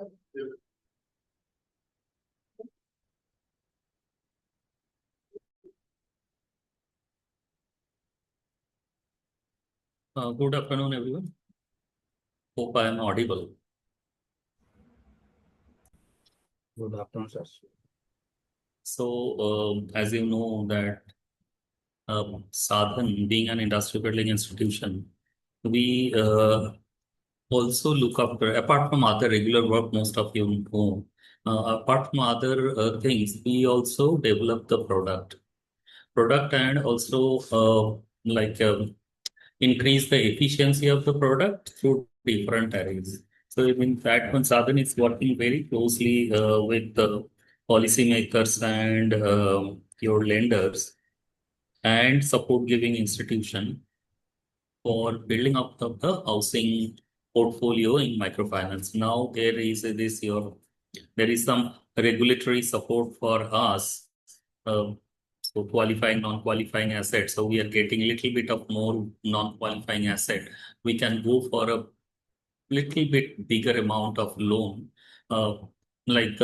Good afternoon, everyone. Hope I am audible. Good afternoon, sir. So, as you know that Sadhan, being an industry building institution, we also look after, apart from other regular work, most of you know, apart from other things, we also develop the product and also like increase the efficiency of the product through different areas. So in fact, when Sadhan is working very closely with the policymakers and your lenders and support giving institution for building up of the housing portfolio in microfinance. Now there is some regulatory support for us. Uh, so qualifying, non-qualifying assets. So we are getting a little bit of more non-qualifying asset. We can go for a little bit bigger amount of loan, uh, like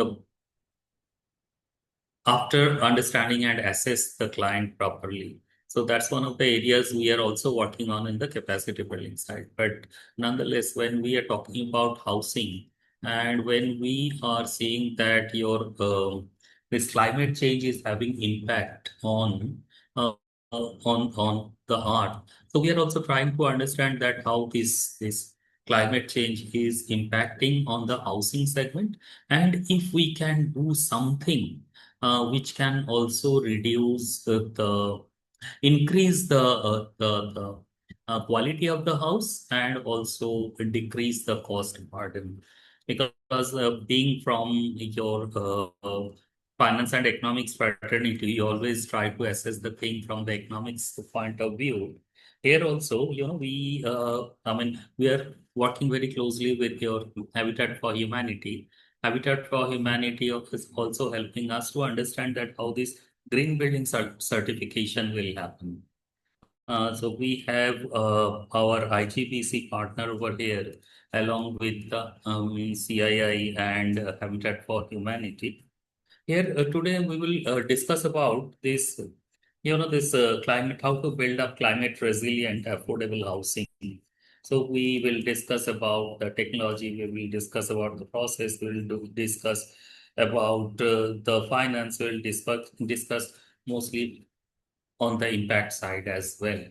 after understanding and assess the client properly. So that's one of the areas we are also working on in the capacity building side. But nonetheless, when we are talking about housing and when we are seeing that your this climate change is having impact uh, on the art, so we are also trying to understand that how this climate change is impacting on the housing segment, and if we can do something which can also reduce the increase the quality of the house and also decrease the cost burden. Because being from your finance and economics fraternity, you always try to assess the thing from the economics point of view. Here also, I mean, we are working very closely with your Habitat for Humanity. Habitat for Humanity is also helping us to understand that how this green building certification will happen. So we have our IGBC partner over here, along with the CII and Habitat for Humanity. Here today we will discuss about this, this climate, how to build up climate resilient, affordable housing. So we will discuss about the technology, we will discuss about the process, we will discuss about the finance, we will discuss mostly on the impact side as well.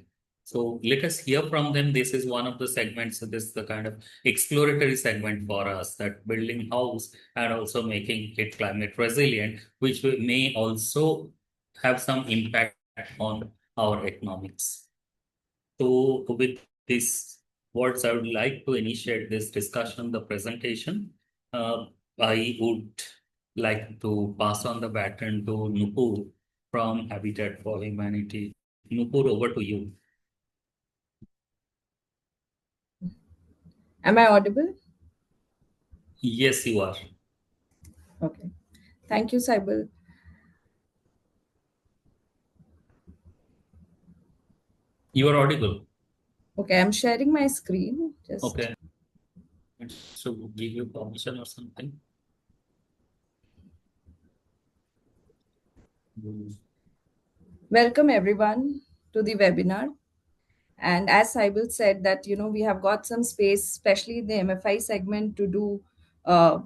So let us hear from them. This is one of the segments. So this is the kind of exploratory segment for us, that building house and also making it climate resilient, which may also have some impact on our economics. So with these words, I would like to initiate this discussion, the presentation. Uh, I would like to pass on the baton to Nupur from Habitat for Humanity. Nupur, over to you. Am I audible? Yes, you are. Okay. Thank you, Saibal. You are audible. Okay, I'm sharing my screen. Just Okay. So give you permission or something. welcome everyone to the webinar. And as Saibal said that, we have got some space, especially in the MFI segment, uh,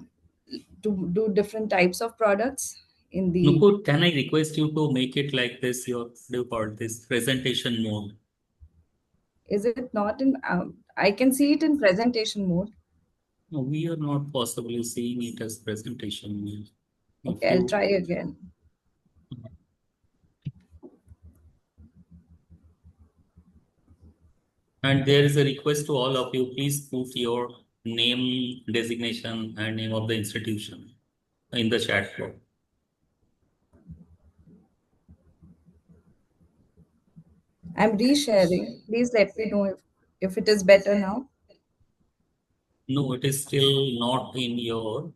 to do different types of products in the. Nupur, can I request you to make it like this, your, what do you call this, presentation mode? Is it not in? I can see it in presentation mode. No, we are not possibly seeing it as presentation mode. If Okay, I'll you try again. And there is a request to all of you, please put your name, designation, and name of the institution in the chat floor. I'm resharing. Please let me know if it is better now. No, it is still not in your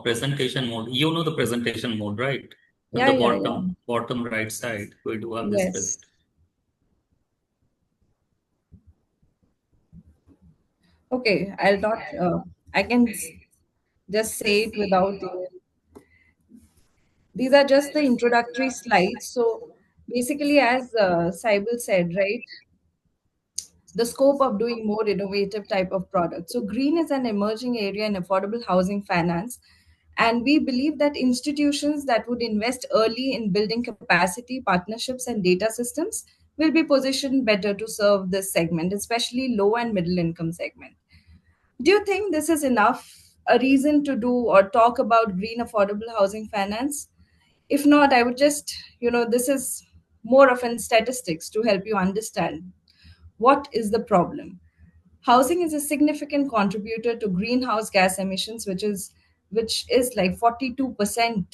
presentation mode. You know the presentation mode, right? On Yeah, the yeah, yeah. bottom right side, we do have this Yes. present. Okay, I'll not. I can. just say it without even. These are just the introductory slides. So basically, as Saibal said, right, the scope of doing more innovative type of products. So green is an emerging area in affordable housing finance. And we believe that institutions that would invest early in building capacity, partnerships, and data systems will be positioned better to serve this segment, especially low and middle income segment. Do you think this is enough a reason to do or talk about green affordable housing finance? If not, I would just, this is more of an statistics to help you understand what is the problem. Housing is a significant contributor to greenhouse gas emissions, which is like 42%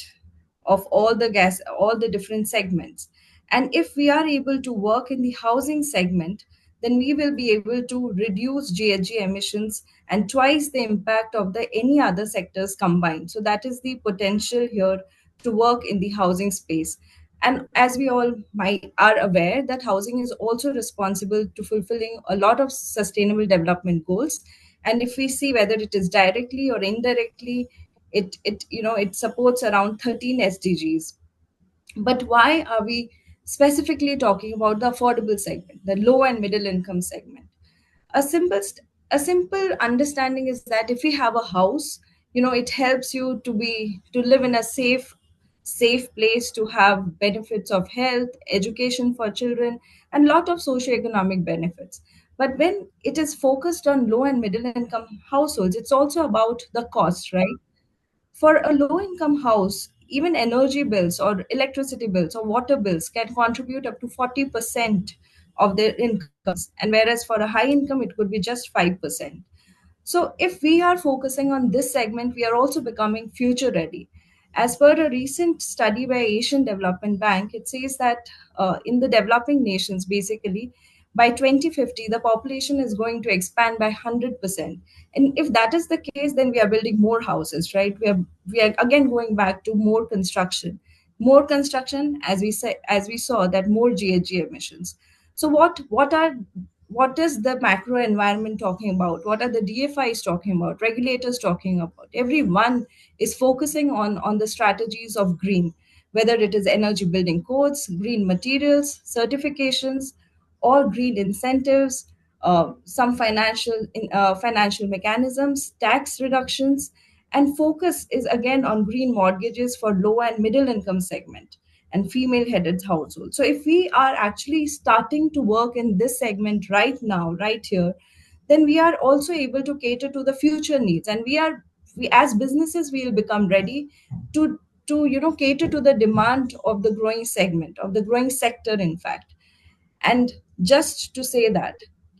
of all the different segments. And if we are able to work in the housing segment, then we will be able to reduce GHG emissions and twice the impact of the any other sectors combined. So that is the potential here to work in the housing space. And as we all might are aware that housing is also responsible to fulfilling a lot of sustainable development goals. And if we see whether it is directly or indirectly, it supports around 13 SDGs. But why are we specifically talking about the affordable segment, the low and middle income segment? A simple understanding is that if we have a house, it helps you to live in a safe place, to have benefits of health, education for children, and lot of socioeconomic benefits. But when it is focused on low and middle income households, it's also about the cost, right? For a low income house, even energy bills or electricity bills or water bills can contribute up to 40% of their incomes. And whereas for a high income, it could be just 5%. So, if we are focusing on this segment, we are also becoming future ready. As per a recent study by Asian Development Bank, it says that in the developing nations, basically, by 2050, the population is going to expand by 100%. And if that is the case, then we are building more houses, right? We are again going back to more construction. More construction, as we saw, that more GHG emissions. So what is the macro environment talking about? What are the DFIs talking about? Regulators talking about? Everyone is focusing on the strategies of green, whether it is energy building codes, green materials, certifications, or green incentives, some financial mechanisms, tax reductions, and focus is again on green mortgages for low and middle income segment and female headed households. So if we are actually starting to work in this segment right now, right here, then we are also able to cater to the future needs, and we as businesses we will become ready to cater to the demand of the growing segment, of the growing sector, in fact. And just to say that,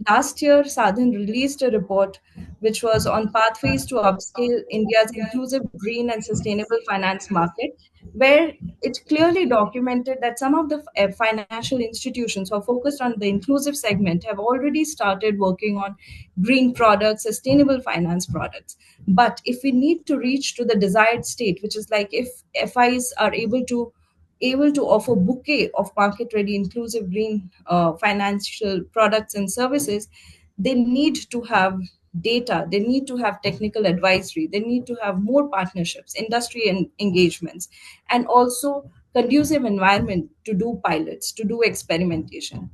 last year, Sadhan released a report which was on pathways to upscale India's inclusive green and sustainable finance market, where it clearly documented that some of the financial institutions who are focused on the inclusive segment have already started working on green products, sustainable finance products. But if we need to reach to the desired state, which is like if FIs are able to offer bouquet of market ready inclusive green financial products and services, they need to have data, they need to have technical advisory, they need to have more partnerships, industry and engagements, and also conducive environment to do pilots, to do experimentation.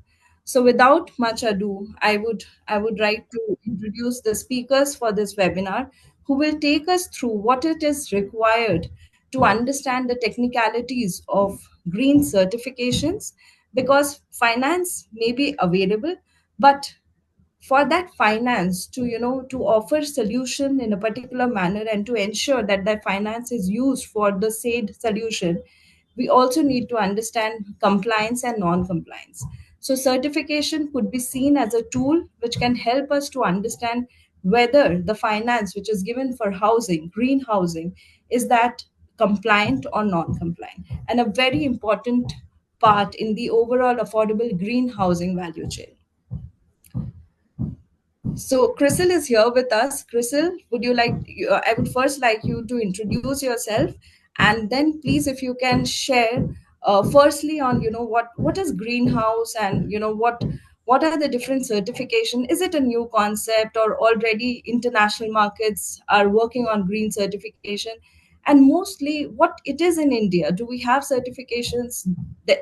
So without much ado, I would like to introduce the speakers for this webinar, who will take us through what it is required to understand the technicalities of green certifications, because finance may be available, but for that finance to offer solution in a particular manner and to ensure that that finance is used for the said solution, we also need to understand compliance and non-compliance. So certification could be seen as a tool which can help us to understand whether the finance which is given for housing, green housing, is that compliant or non-compliant, and a very important part in the overall affordable green housing value chain. So Crystal is here with us. Crystal, would you like? I would first like you to introduce yourself, and then please, if you can share, firstly on what is greenhouse, and What are the different certification? Is it a new concept, or already international markets are working on green certification? And mostly, what it is in India? Do we have certifications?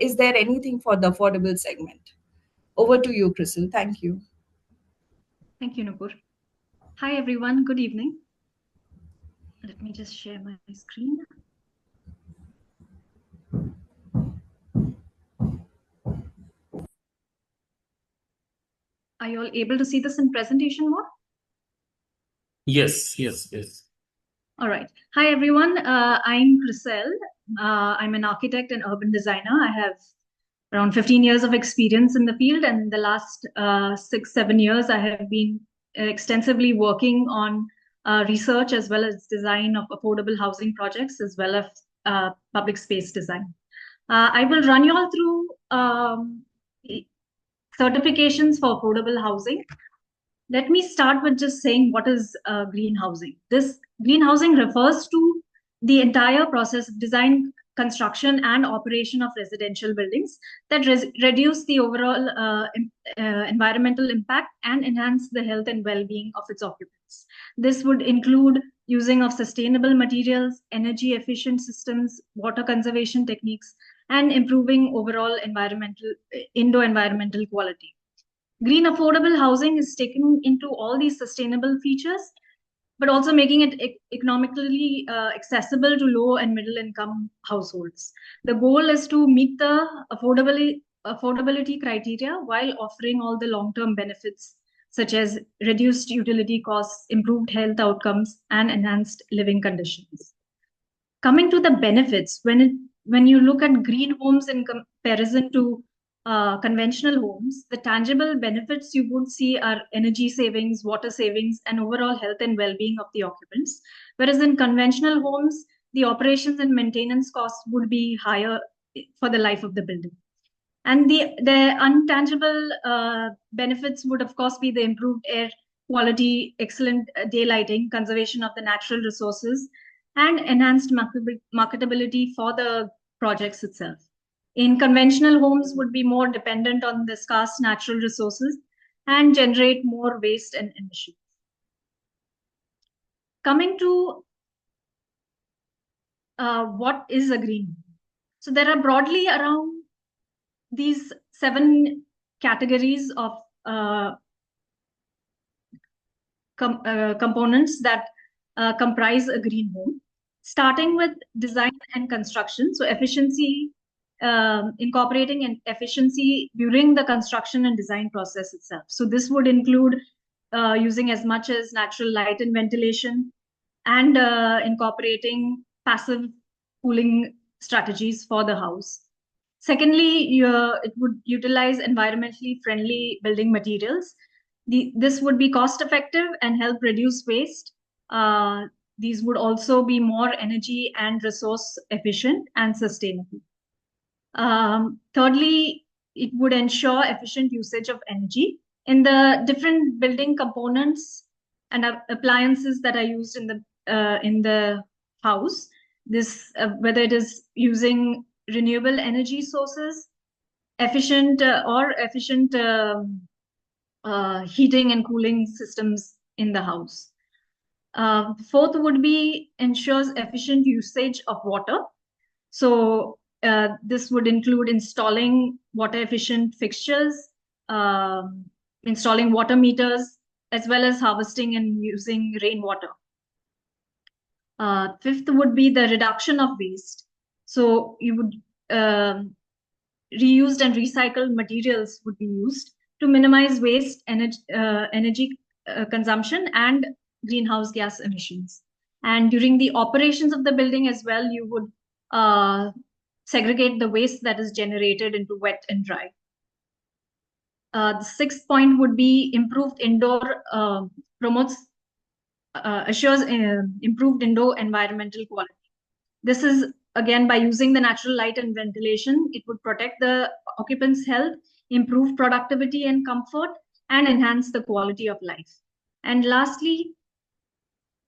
Is there anything for the affordable segment? Over to you, Crystal. Thank you. Thank you, Nupur. Hi, everyone. Good evening. Let me just share my screen. Are you all able to see this in presentation mode? Yes. All right. Hi, everyone. I'm Crystal. I'm an architect and urban designer. I have around 15 years of experience in the field, and in the last 6-7 years, I have been extensively working on research as well as design of affordable housing projects, as well as public space design. I will run you all through certifications for affordable housing. Let me start with just saying what is green housing. This green housing refers to the entire process of design, construction, and operation of residential buildings that reduce the overall environmental impact and enhance the health and well-being of its occupants. This would include using of sustainable materials, energy efficient systems, water conservation techniques, and improving overall indoor environmental quality. Green affordable housing is taking into all these sustainable features, but also making it economically accessible to low and middle income households. The goal is to meet the affordability criteria while offering all the long-term benefits such as reduced utility costs, improved health outcomes, and enhanced living conditions. Coming to the benefits, when you look at green homes in comparison to conventional homes, the tangible benefits you would see are energy savings, water savings, and overall health and well-being of the occupants. Whereas in conventional homes, the operations and maintenance costs would be higher for the life of the building. And the untangible benefits would, of course, be the improved air quality, excellent daylighting, conservation of the natural resources, and enhanced marketability for the projects itself. In conventional homes would be more dependent on the scarce natural resources and generate more waste and emissions. Coming to what is a green home? So there are broadly around these 7 categories of components that comprise a green home, starting with design and construction. So efficiency, incorporating an efficiency during the construction and design process itself. So this would include using as much as natural light and ventilation, and incorporating passive cooling strategies for the house. Secondly, it would utilize environmentally friendly building materials. This would be cost effective and help reduce waste. These would also be more energy and resource efficient and sustainable. Thirdly, it would ensure efficient usage of energy. In the different building components and appliances that are used in the house, this whether it is using renewable energy sources, efficient heating and cooling systems in the house. Fourth would be ensures efficient usage of water. So this would include installing water efficient fixtures, installing water meters, as well as harvesting and using rainwater. Fifth would be the reduction of waste. So you would reused and recycled materials would be used to minimize waste, energy consumption, and greenhouse gas emissions. And during the operations of the building as well, you would segregate the waste that is generated into wet and dry. The sixth point would be improved indoor, assures improved indoor environmental quality. This is again by using the natural light and ventilation. It would protect the occupants' health, improve productivity and comfort, and enhance the quality of life. And lastly,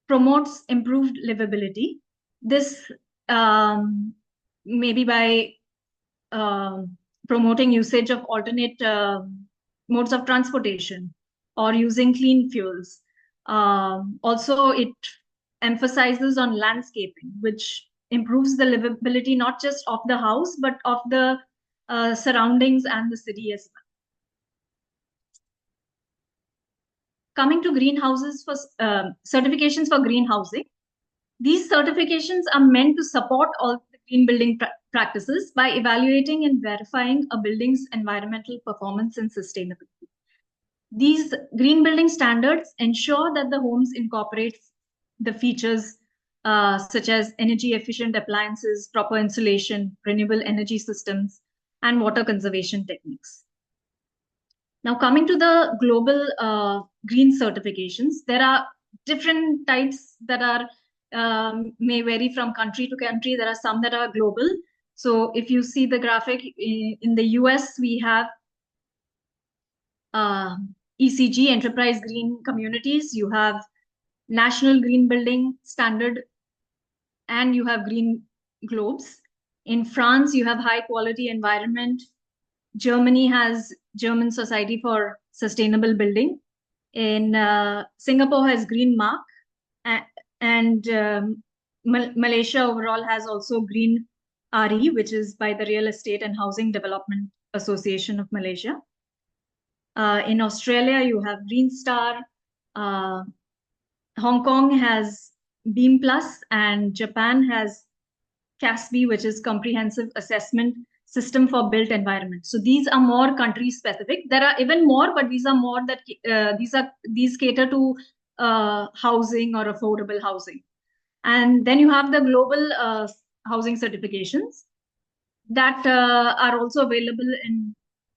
promotes improved livability. This maybe by promoting usage of alternate modes of transportation or using clean fuels. Also, it emphasizes on landscaping, which improves the livability not just of the house, but of the surroundings and the city as well. Coming to greenhouses for certifications for greenhousing, these certifications are meant to support all the green building practices by evaluating and verifying a building's environmental performance and sustainability. These green building standards ensure that the homes incorporate the features such as energy efficient appliances, proper insulation, renewable energy systems, and water conservation techniques. Now, coming to the global green certifications, there are different types that are may vary from country to country. There are some that are global. So if you see the graphic in the US, we have ECG, Enterprise Green Communities. You have National Green Building Standard, and you have Green Globes. In France, you have High Quality Environment. Germany has German Society for Sustainable Building. In Singapore has Green Mark, and Malaysia overall has also Green RE, which is by the Real Estate and Housing Development Association of Malaysia. In Australia, you have Green Star. Hong Kong has Beam Plus, and Japan has CASB, which is Comprehensive Assessment System for Built Environment. So these are more country specific. There are even more, but these are more that these cater to housing or affordable housing. And then you have the global housing certifications that are also available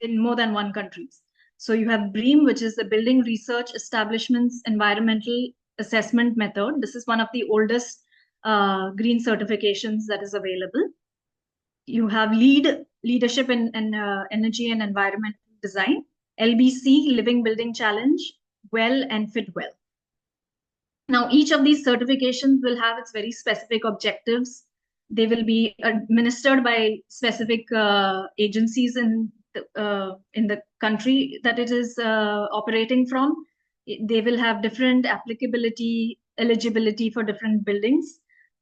in more than one countries. So you have BREEAM, which is the Building Research Establishment's Environmental Assessment Method. This is one of the oldest green certifications that is available. You have Leadership in Energy and Environmental Design, LBC, Living Building Challenge, WELL, and FitWell. Now, each of these certifications will have its very specific objectives. They will be administered by specific agencies in the country that it is operating from. They will have different applicability, eligibility for different buildings.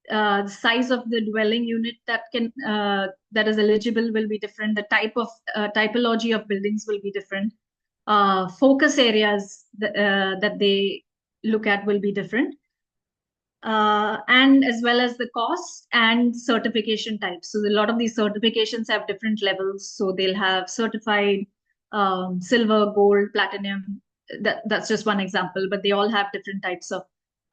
The size of the dwelling unit that is eligible will be different. The type of typology of buildings will be different. Focus areas that they look at will be different. And as well as the cost and certification types. So a lot of these certifications have different levels. So they'll have certified silver, gold, platinum. That's just one example, but they all have different types of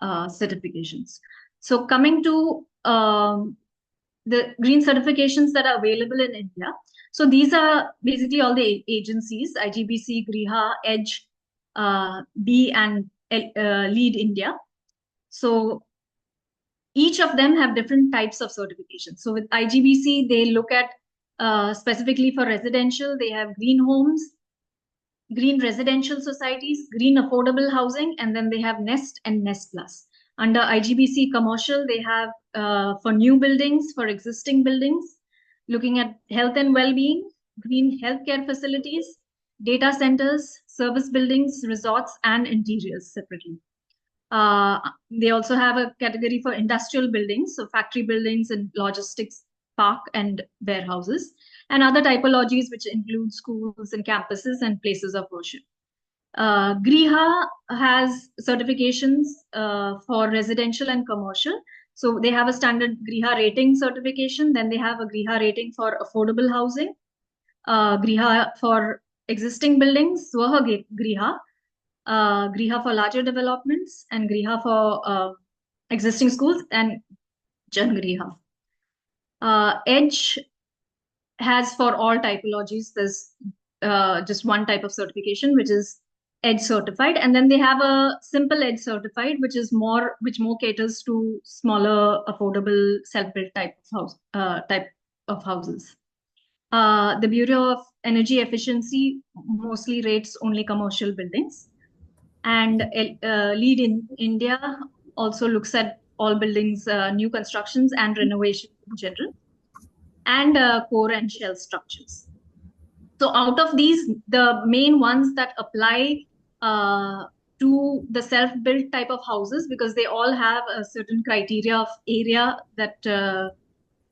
certifications. So coming to the green certifications that are available in India. So these are basically all the agencies: IGBC, GRIHA, EDGE, B, and LEED India. So each of them have different types of certification. So with IGBC, they look at specifically for residential, they have green homes, green residential societies, green affordable housing, and then they have Nest and Nest Plus. Under IGBC commercial, they have for new buildings, for existing buildings, looking at health and well-being, green healthcare facilities, data centers, service buildings, resorts, and interiors separately. They also have a category for industrial buildings, so factory buildings and logistics park and warehouses, and other typologies which include schools and campuses and places of worship. GRIHA has certifications for residential and commercial. So they have a standard GRIHA rating certification. Then they have a GRIHA rating for affordable housing, GRIHA for existing buildings, Swaha GRIHA, GRIHA for larger developments, and GRIHA for existing schools, and Jan GRIHA. EDGE has for all typologies. There's just one type of certification, which is EDGE certified, and then they have a simple EDGE certified, which more caters to smaller, affordable, self-built type of houses. The Bureau of Energy Efficiency mostly rates only commercial buildings, and LEED in India also looks at all buildings, new constructions and renovation in general, and core and shell structures. So out of these, the main ones that apply to the self-built type of houses, because they all have a certain criteria of area that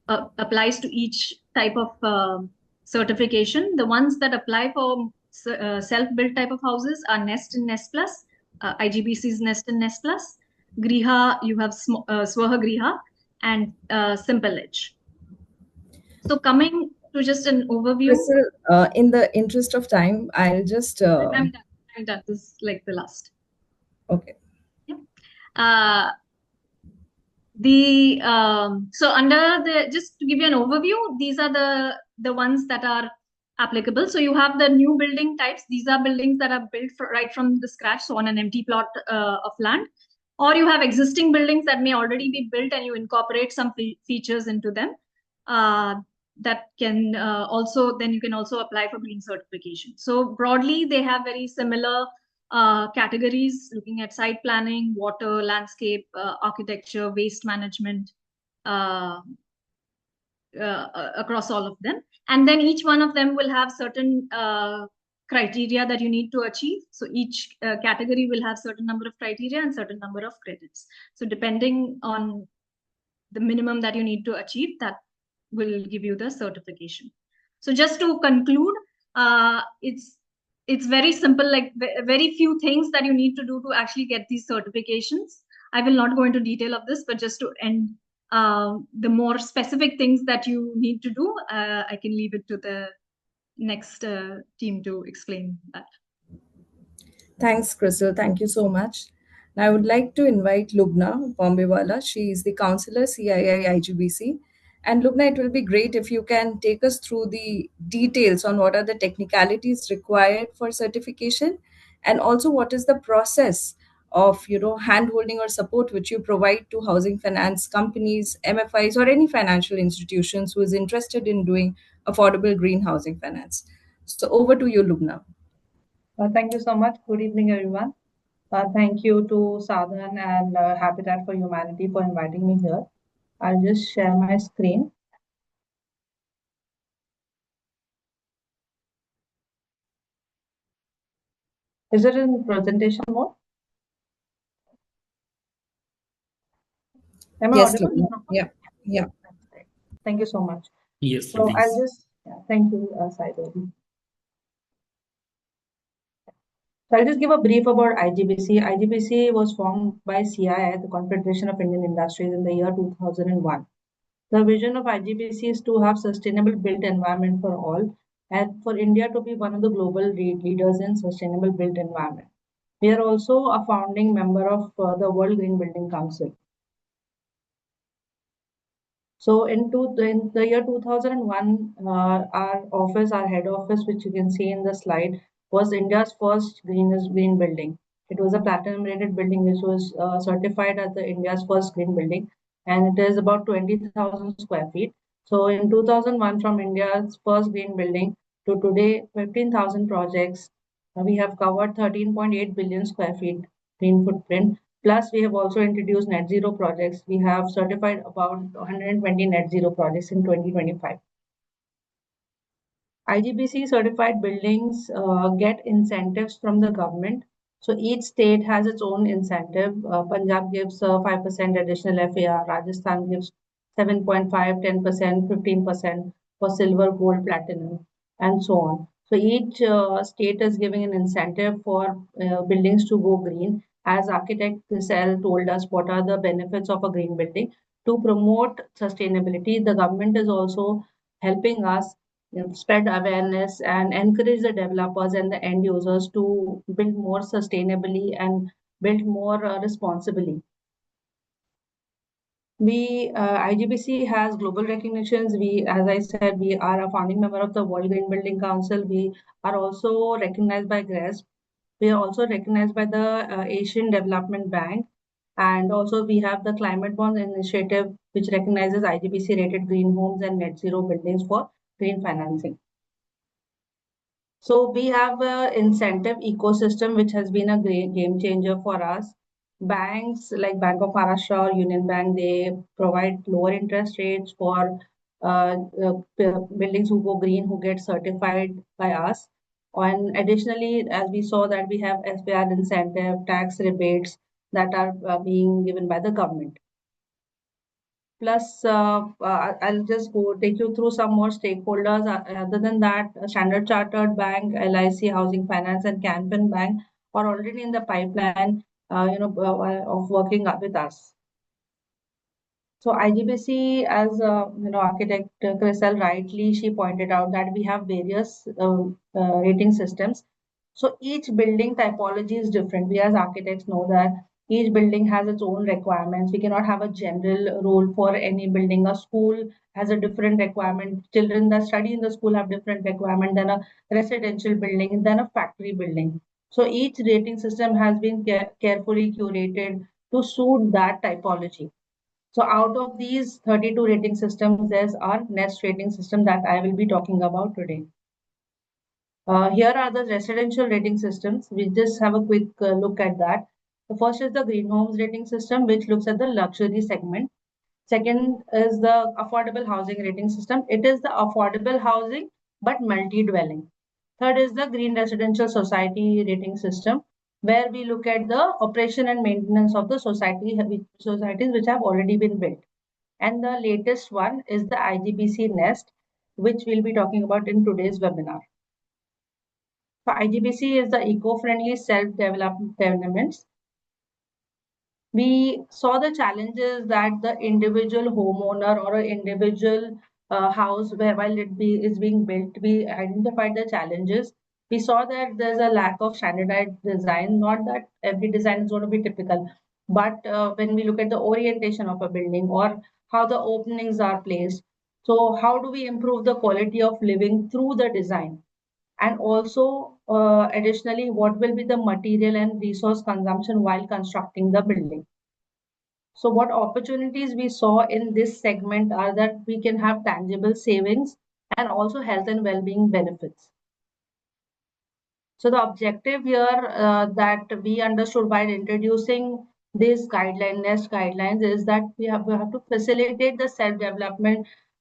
applies to each type of certification. The ones that apply for self-built type of houses are Nest and Nest Plus, IGBC's Nest and Nest Plus, Griha, you have Swaha Griha, and Simple Edge. So coming to just an overview. Crystal, in the interest of time, I'll just. I'm done. I'm done. This is like the last. Okay. Yeah. So under the, just to give you an overview, these are the ones that are applicable. So you have the new building types. These are buildings that are built right from the scratch, so on an empty plot of land. Or you have existing buildings that may already be built and you incorporate some features into them. That can also, then you can also apply for green certification. So broadly, they have very similar categories, looking at site planning, water, landscape, architecture, waste management, across all of them. And then each one of them will have certain criteria that you need to achieve. So each category will have certain number of criteria and certain number of credits. So depending on the minimum that you need to achieve, that will give you the certification. So just to conclude, it's very simple, like very few things that you need to do to actually get these certifications. I will not go into detail of this, but just to end, the more specific things that you need to do, I can leave it to the next team to explain that. Thanks, Crystal. Thank you so much. Now, I would like to invite Lubna Bombewala. She is the counselor, CII IGBC. And Lubna, it will be great if you can take us through the details on what are the technicalities required for certification, and also what is the process of hand holding or support which you provide to housing finance companies, MFIs, or any financial institutions who is interested in doing affordable green housing finance. So over to you, Lubna. Thank you so much. Good evening, everyone. Thank you to Sadhan and Habitat for Humanity for inviting me here. I'll just share my screen. Is it in presentation mode? Am I Yes, audible? Lubna. Yeah. Thank you so much. Yes, So it I'll is. just, thank you, Saidul. So I'll just give a brief about IGBC. IGBC was formed by CII, the Confederation of Indian Industries, in the year 2001. The vision of IGBC is to have sustainable built environment for all, and for India to be one of the global leaders in sustainable built environment. We are also a founding member of the World Green Building Council. So in the year 2001, our office, our head office, which you can see in the slide, was India's first green building. It was a platinum rated building which was certified as the India's first green building, and it is about 20,000 square feet. So in 2001, from India's first green building to today, 15,000 projects, we have covered 13.8 billion square feet green footprint. Plus, we have also introduced net zero projects. We have certified about 120 net zero projects in 2025. IGBC certified buildings get incentives from the government. So each state has its own incentive. Punjab gives 5% additional FAR. Rajasthan gives 7.5, 10%, 15% for silver, gold, platinum, and so on. So each state is giving an incentive for buildings to go green. As architect Cell told us what are the benefits of a green building. To promote sustainability, the government is also helping us spread awareness and encourage the developers and the end users to build more sustainably and build more responsibly. IGBC has global recognitions. As I said, we are a founding member of the World Green Building Council. We are also recognized by GRESB. We are also recognized by the Asian Development Bank. And also we have the Climate Bonds Initiative, which recognizes IGBC rated green homes and net zero buildings for green financing. So we have an incentive ecosystem, which has been a great game changer for us. Banks like Bank of Maharashtra or Union Bank, they provide lower interest rates for buildings who go green, who get certified by us. And additionally, as we saw that we have SPR incentive, tax rebates that are being given by the government. Plus, I'll just go take you through some more stakeholders. Other than that, Standard Chartered Bank, LIC Housing Finance, and Canpin Bank are already in the pipeline, of working up with us. So IGBC, as architect Crystal rightly, she pointed out that we have various rating systems. So each building typology is different. We as architects know that each building has its own requirements. We cannot have a general rule for any building. A school has a different requirement. Children that study in the school have different requirement than a residential building, than a factory building. So each rating system has been carefully curated to suit that typology. So out of these 32 rating systems, there's our NEST rating system that I will be talking about today. Here are the residential rating systems. We just have a quick look at that. The first is the Green Homes rating system, which looks at the luxury segment. Second is the affordable housing rating system. It is the affordable housing, but multi-dwelling. Third is the Green Residential Society rating system, where we look at the operation and maintenance of the societies which have already been built. And the latest one is the IGBC Nest, which we'll be talking about in today's webinar. So IGBC is the eco-friendly self-developments. We saw the challenges that the individual homeowner or an individual house, while is being built, we identified the challenges. We saw that there's a lack of standardized design. Not that every design is going to be typical, but when we look at the orientation of a building or how the openings are placed, so how do we improve the quality of living through the design? And also, additionally, what will be the material and resource consumption while constructing the building? So what opportunities we saw in this segment are that we can have tangible savings and also health and well-being benefits. So the objective here that we understood while introducing these NEST guidelines is that we have to facilitate the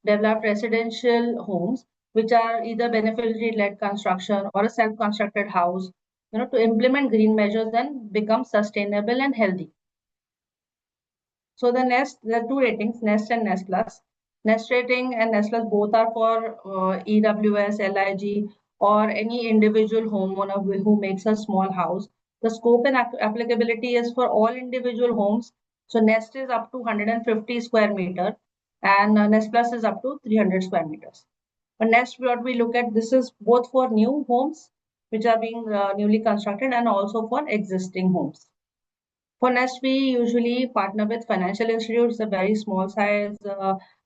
developed residential homes, which are either beneficiary-led construction or a self-constructed house, to implement green measures and become sustainable and healthy. So there are two ratings, NEST and NEST Plus. NEST rating and NEST Plus both are for EWS, LIG, or any individual homeowner who makes a small house. The scope and applicability is for all individual homes. So NEST is up to 150 square meter and NEST Plus is up to 300 square meters. But NEST, what we look at, this is both for new homes which are being newly constructed and also for existing homes. For NEST, we usually partner with financial institutes, a very small size,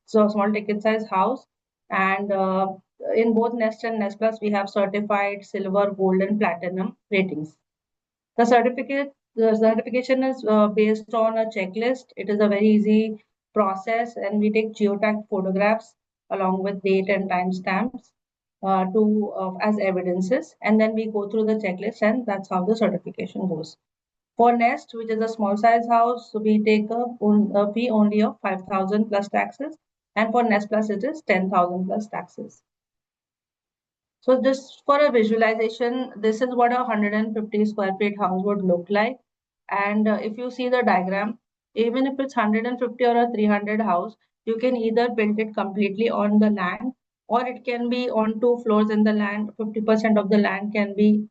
so small ticket size house. And in both NEST and NEST Plus, we have certified silver, gold, and platinum ratings. The certification is based on a checklist. It is a very easy process, and we take geotagged photographs along with date and timestamps as evidences, and then we go through the checklist, and that's how the certification goes. For NEST, which is a small size house, we take a fee only of 5,000 plus taxes, and for NEST Plus it is 10,000 plus taxes. So just for a visualization, this is what a 150 square feet house would look like. And if you see the diagram, even if it's 150 or a 300 house, you can either build it completely on the land, or it can be on 2 floors in the land. 50% of the land can be,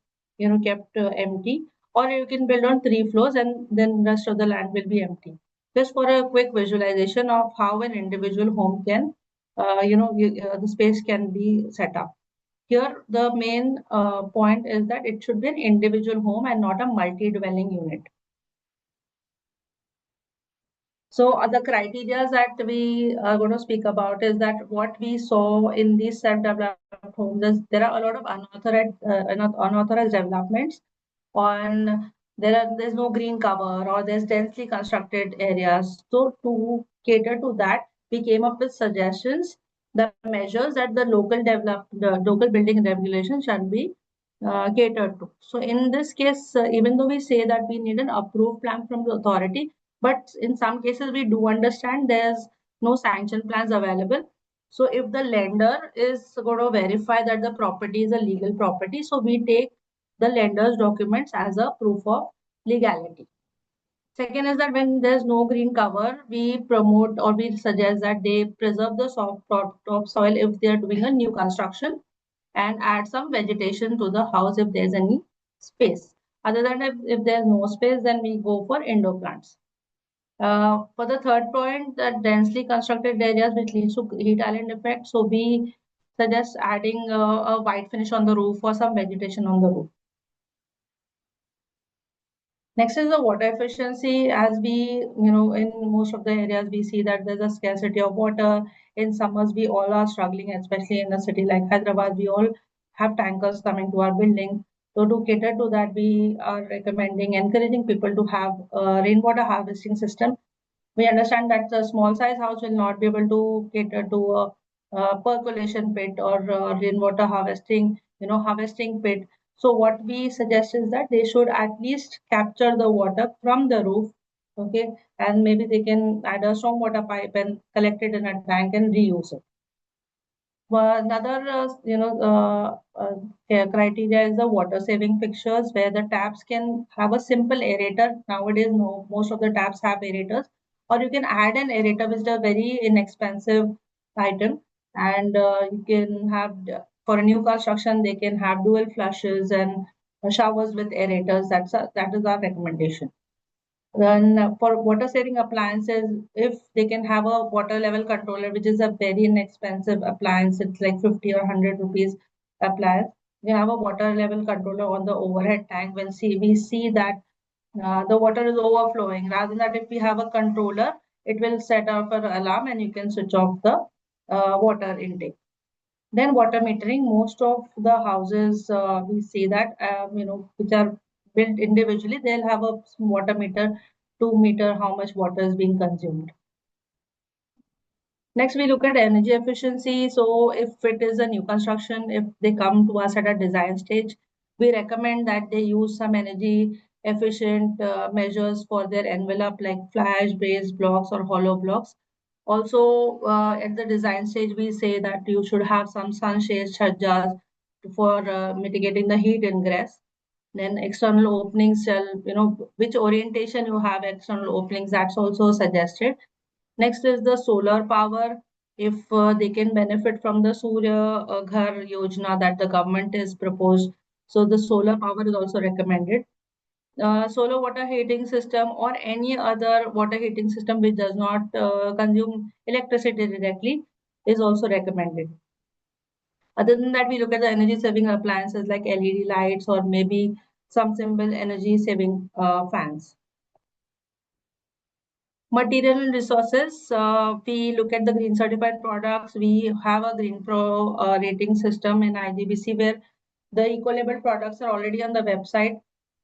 kept empty, or you can build on 3 floors and then rest of the land will be empty. Just for a quick visualization of how an individual home can, the space can be set up. Here, the main point is that it should be an individual home and not a multi-dwelling unit. So the criteria that we are going to speak about is that what we saw in these self-developed homes, there are a lot of unauthorized developments, and there's no green cover or there's densely constructed areas. So to cater to that, we came up with suggestions, the measures that the local building regulations should be catered to. So in this case, even though we say that we need an approved plan from the authority, but in some cases we do understand there's no sanction plans available. So if the lender is going to verify that the property is a legal property, so we take the lender's documents as a proof of legality. Second is that when there's no green cover, we promote or we suggest that they preserve the soft topsoil if they are doing a new construction, and add some vegetation to the house if there's any space. Other than if there's no space, then we go for indoor plants. For the third point, the densely constructed areas which leads to heat island effect. So we suggest adding a white finish on the roof or some vegetation on the roof. Next is the water efficiency. As we, in most of the areas, we see that there's a scarcity of water. In summers, we all are struggling, especially in a city like Hyderabad. We all have tankers coming to our building. So to cater to that, we are encouraging people to have a rainwater harvesting system. We understand that the small size house will not be able to cater to a percolation pit or rainwater harvesting pit. So what we suggest is that they should at least capture the water from the roof, okay, and maybe they can add a stormwater pipe and collect it in a tank and reuse it. Another, criteria is the water saving fixtures where the taps can have a simple aerator. Nowadays, no, most of the taps have aerators, or you can add an aerator, which is a very inexpensive item, and you can have for a new construction they can have dual flushes and showers with aerators. That is our recommendation. Then for water saving appliances, if they can have a water level controller, which is a very inexpensive appliance, it's like 50 or 100 rupees appliance. We have a water level controller on the overhead tank. When we see that the water is overflowing, rather than that, if we have a controller, it will set off an alarm and you can switch off the water intake. Then water metering. Most of the houses we see that which are built individually, they'll have a water meter to meter how much water is being consumed. Next, we look at energy efficiency. So if it is a new construction, if they come to us at a design stage, we recommend that they use some energy efficient measures for their envelope, like fly ash based blocks or hollow blocks. Also, at the design stage, we say that you should have some sunshade chhajjas for mitigating the heat ingress. Then external openings shall, which orientation you have external openings, that's also suggested. Next is the solar power. If they can benefit from the Surya Ghar Yojana that the government is proposed, so the solar power is also recommended. Solar water heating system or any other water heating system which does not consume electricity directly is also recommended. Other than that, we look at the energy saving appliances like LED lights or maybe some simple energy saving fans. Material and resources, we look at the green certified products. We have a Green Pro rating system in IGBC where the eco-labeled products are already on the website.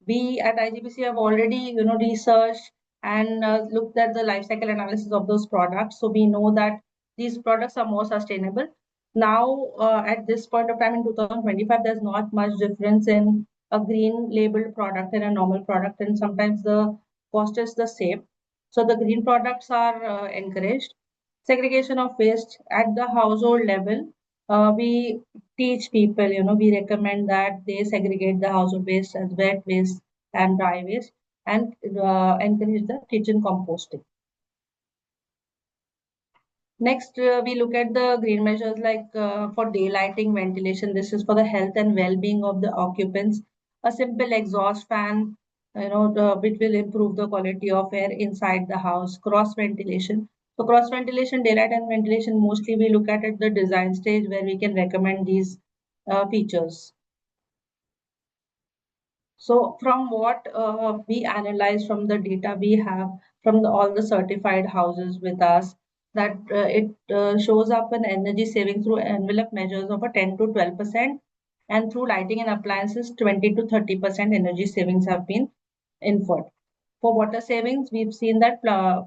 We at IGBC have already researched and looked at the life cycle analysis of those products. So we know that these products are more sustainable. Now, at this point of time in 2025, there's not much difference in a green labeled product and a normal product, and sometimes the cost is the same. So the green products are encouraged. Segregation of waste at the household level. We teach people, we recommend that they segregate the household waste as wet waste and dry waste, and encourage the kitchen composting. Next, we look at the green measures like for daylighting, ventilation. This is for the health and well-being of the occupants. A simple exhaust fan, which will improve the quality of air inside the house. Cross ventilation. So cross ventilation, daylight and ventilation, mostly we look at the design stage where we can recommend these features. So from what we analyze from the data we have from all the certified houses with us, that it shows up an energy saving through envelope measures of a 10 to 12%, and through lighting and appliances 20 to 30% energy savings have been inferred. For water savings, we've seen that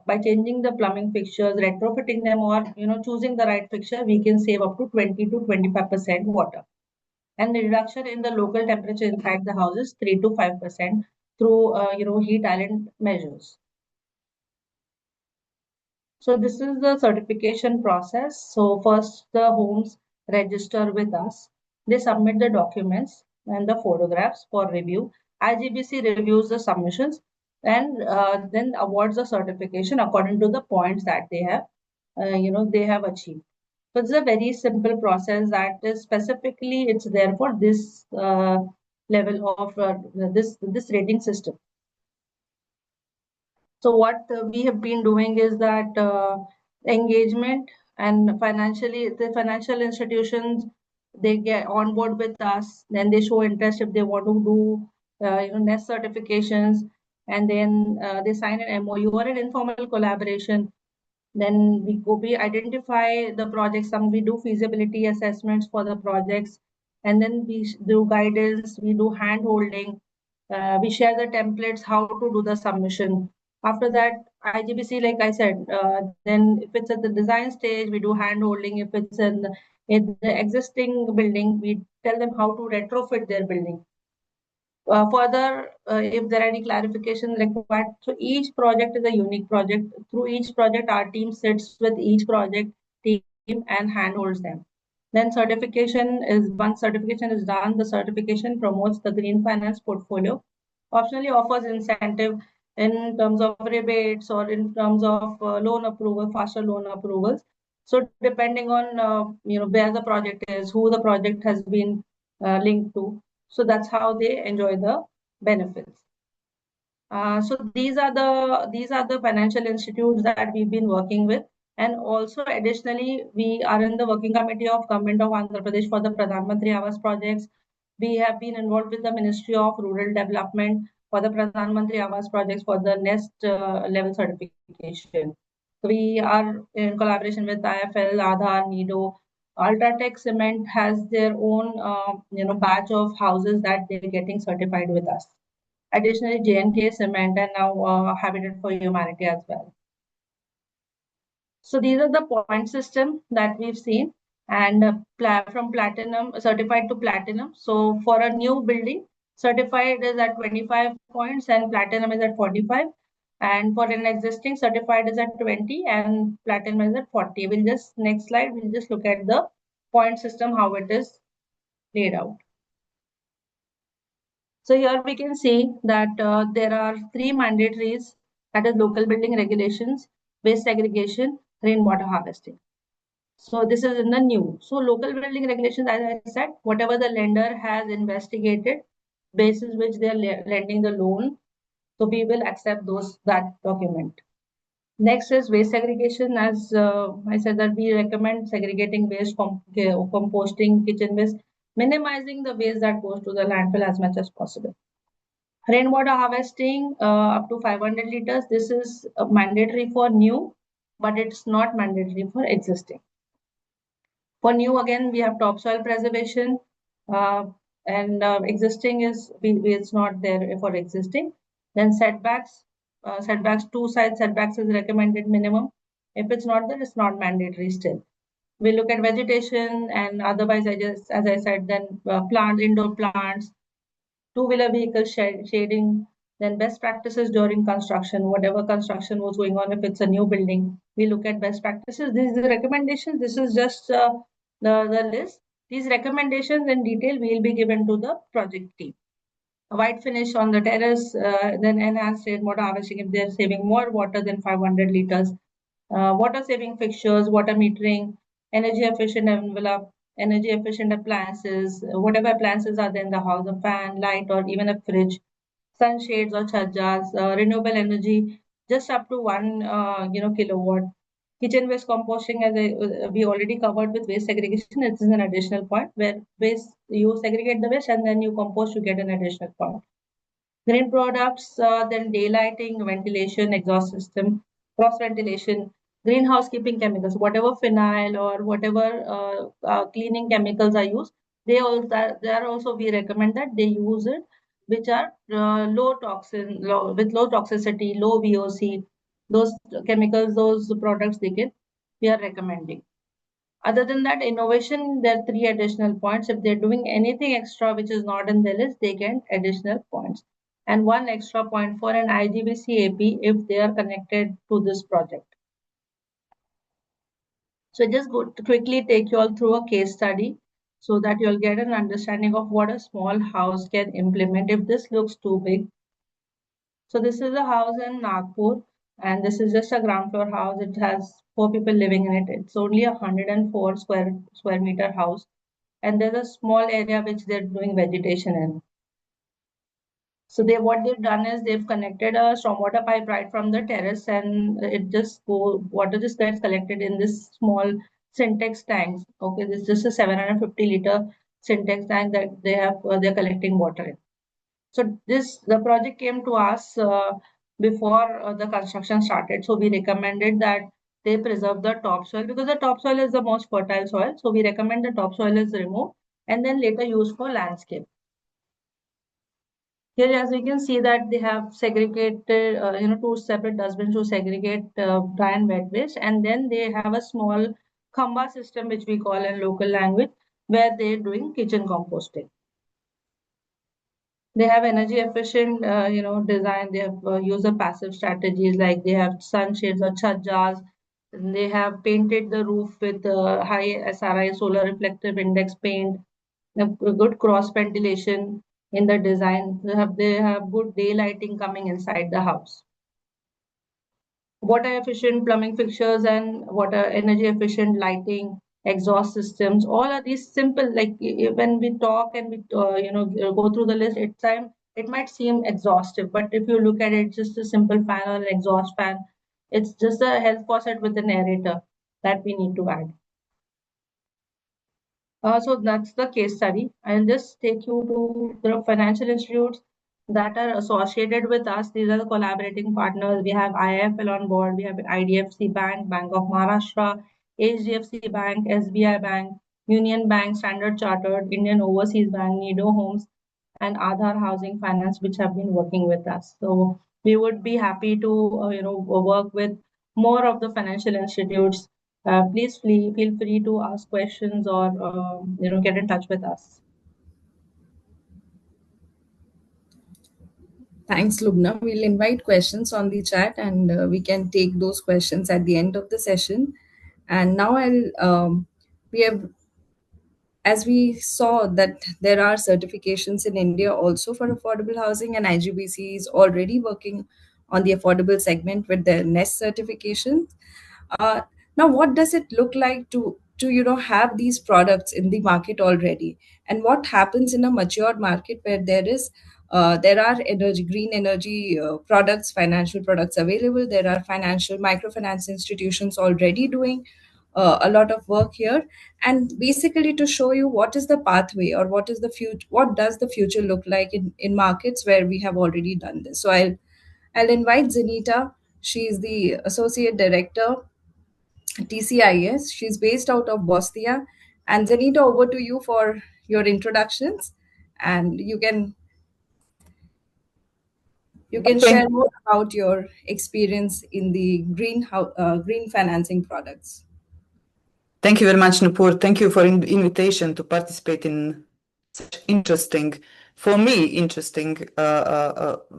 by changing the plumbing fixtures, retrofitting them, or choosing the right fixture, we can save up to 20 to 25% water. And the reduction in the local temperature inside the house is 3 to 5% through heat island measures. So this is the certification process. So first the homes register with us. They submit the documents and the photographs for review. IGBC reviews the submissions and then awards the certification according to the points that they have, they have achieved. So it's a very simple process that is specifically it's there for this level of this rating system. So what we have been doing is that engagement and the financial institutions, they get on board with us, then they show interest if they want to do nest certifications, and then they sign an MOU or an informal collaboration. Then we identify the projects, we do feasibility assessments for the projects, and then we do guidance, we do hand holding, we share the templates, how to do the submission. After that, IGBC, like I said, then if it's at the design stage, we do hand holding. If it's in the existing building, we tell them how to retrofit their building. Further, if there are any clarifications required, so each project is a unique project. Through each project, our team sits with each project team and handholds them. Then once certification is done, the certification promotes the green finance portfolio, optionally offers incentive in terms of rebates or in terms of loan approval, faster loan approvals. So depending on where the project is, who the project has been linked to, so that's how they enjoy the benefits. So these are the financial institutes that we've been working with, and also additionally we are in the working committee of Government of Andhra Pradesh for the Pradhan Mantri Awas projects. We have been involved with the Ministry of Rural Development for the Pradhan Mantri Awas projects for the nest level certification. We are in collaboration with IFL, Aadhaar, NIDO. Ultratech Cement has their own batch of houses that they're getting certified with us. Additionally, J&K Cement and now Habitat for Humanity as well. So these are the point system that we've seen, and from platinum certified to platinum. So for a new building, certified is at 25 points and platinum is at 45. And for an existing, certified is at 20 and platinum is at 40. Next slide, we'll just look at the point system, how it is laid out. So here we can see that there are three mandatories, that is local building regulations, waste segregation, rainwater harvesting. So this is in the new. So local building regulations, as I said, whatever the lender has investigated, basis which they are lending the loan, so we will accept that document. Next is waste segregation. As I said, that we recommend segregating waste, composting, kitchen waste, minimizing the waste that goes to the landfill as much as possible. Rainwater harvesting up to 500 liters. This is mandatory for new, but it's not mandatory for existing. For new, again, we have topsoil preservation, and existing it's not there for existing. Then setbacks, two side setbacks is recommended minimum. If it's not there, it's not mandatory still. We look at vegetation, and otherwise, as I said, then plants, indoor plants, two-wheeler vehicle shading, then best practices during construction, whatever construction was going on, if it's a new building, we look at best practices. These are the recommendations. This is just the list. These recommendations in detail will be given to the project team. A white finish on the terrace, then enhanced rainwater harvesting if they're saving more water than 500 liters. Water saving fixtures, water metering, energy efficient envelope, energy efficient appliances, whatever appliances are there in the house, a fan, light, or even a fridge, sunshades or chajjas, renewable energy, just up to 1 kilowatt. Kitchen waste composting, as we already covered with waste segregation, it is an additional point where waste, you segregate the waste and then you compost, you get an additional point. Green products, then daylighting, ventilation, exhaust system, cross ventilation, greenhouse keeping chemicals, whatever phenyl or whatever cleaning chemicals are used, they are also we recommend that they use it, which are with low toxicity, low VOC, those chemicals, those products we are recommending. Other than that, innovation, there are 3 additional points. If they're doing anything extra which is not in the list, they get additional points. And 1 extra point for an IGBC AP if they are connected to this project. So just go to quickly take you all through a case study so that you'll get an understanding of what a small house can implement if this looks too big. So this is a house in Nagpur, and this is just a ground floor house. It has 4 people living in it. It's only a 104 square meter house, and there's a small area which they're doing vegetation in. So what they've done is they've connected a stormwater pipe right from the terrace, and water just gets collected in this small syntax tanks. Okay, this is just a 750-liter syntax tank that they're collecting water in. So the project came to us before the construction started. So we recommended that they preserve the topsoil because the topsoil is the most fertile soil. So we recommend the topsoil is removed and then later used for landscape. Here, as we can see that they have segregated, two separate dustbins to segregate dry and wet waste, and then they have a small khamba system, which we call in local language, where they're doing kitchen composting. They have energy efficient, design. They have user passive strategies like they have sunshades or chhajjas. They have painted the roof with high SRI solar reflective index paint. They have good cross ventilation in the design. They have good daylighting coming inside the house. Water efficient plumbing fixtures and water energy efficient lighting, exhaust systems. All of these simple, like when we talk and we go through the list, it might seem exhaustive, but if you look at it, just a simple fan or an exhaust fan, it's just a health faucet with an aerator that we need to add. So that's the case study. I'll just take you to the financial institutes that are associated with us. These are the collaborating partners. We have IIFL on board. We have IDFC Bank, Bank of Maharashtra, HDFC Bank, SBI Bank, Union Bank, Standard Chartered, Indian Overseas Bank, Nido Homes, and Aadhar Housing Finance, which have been working with us. So we would be happy to work with more of the financial institutes. Please feel free to ask questions or get in touch with us. Thanks, Lubna. We'll invite questions on the chat, and we can take those questions at the end of the session. And now we have, as we saw that there are certifications in India also for affordable housing, and IGBC is already working on the affordable segment with their NEST certifications. Uh, Now, what does it look like to have these products in the market already, and what happens in a mature market where there are green energy products, financial products available. There are financial microfinance institutions already doing a lot of work here, and basically to show you what is the pathway or what is the future, what does the future look like in markets where we have already done this. So I'll invite Zenita. She is the associate director TCIS. She's based out of Bosnia. And Zenita, over to you for your introductions, and you can share more about your experience in the green financing products. Thank you very much, Nupur. Thank you for the invitation to participate in such interesting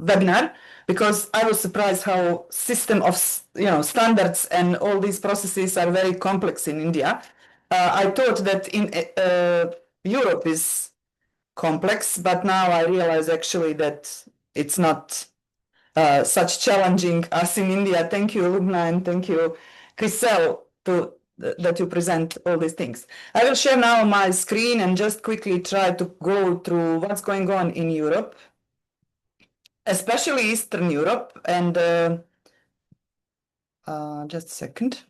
webinar, because I was surprised how system of standards and all these processes are very complex in India. I thought that in Europe is complex, but now I realize actually that it's not such challenging as in India. Thank you, Lubna, and thank you, Chriselle, that you present all these things. I will share now my screen and just quickly try to go through what's going on in Europe, especially Eastern Europe. And just a second.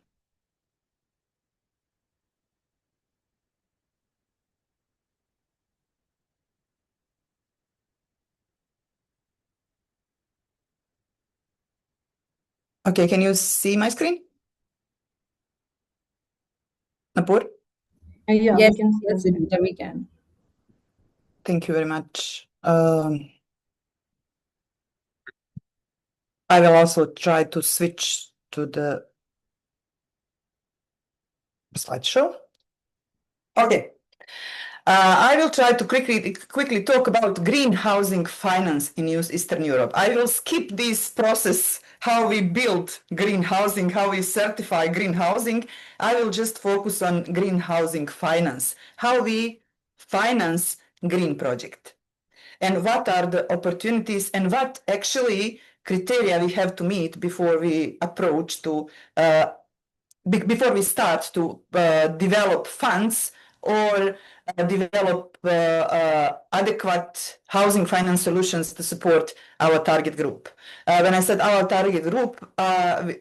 Okay, can you see my screen? Napur? Yeah, Yes, we can see yes, that. Zenita, we can. Thank you very much. I will also try to switch to the slideshow. Okay. I will try to quickly talk about green housing finance in Eastern Europe. I will skip this process, how we build green housing, how we certify green housing. I will just focus on green housing finance, how we finance green project, and what are the opportunities and what actually criteria we have to meet before we approach to before we start to develop funds or develop adequate housing finance solutions to support our target group. When I said our target group,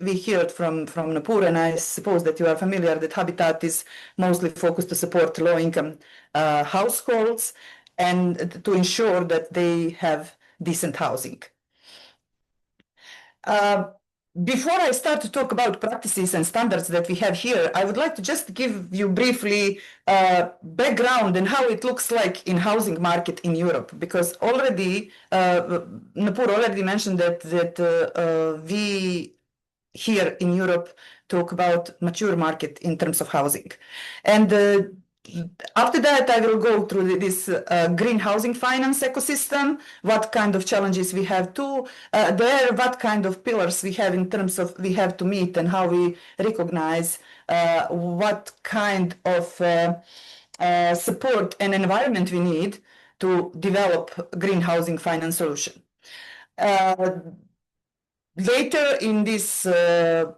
we heard from Nupur, and I suppose that you are familiar that Habitat is mostly focused to support low-income households and to ensure that they have decent housing. Before I start to talk about practices and standards that we have here, I would like to just give you briefly background and how it looks like in housing market in Europe, because already Nupur already mentioned that we here in Europe talk about mature market in terms of housing, and after that, I will go through this green housing finance ecosystem, what kind of challenges we have there, what kind of pillars we have in terms of we have to meet and how we recognize what kind of support and environment we need to develop green housing finance solution. Later in this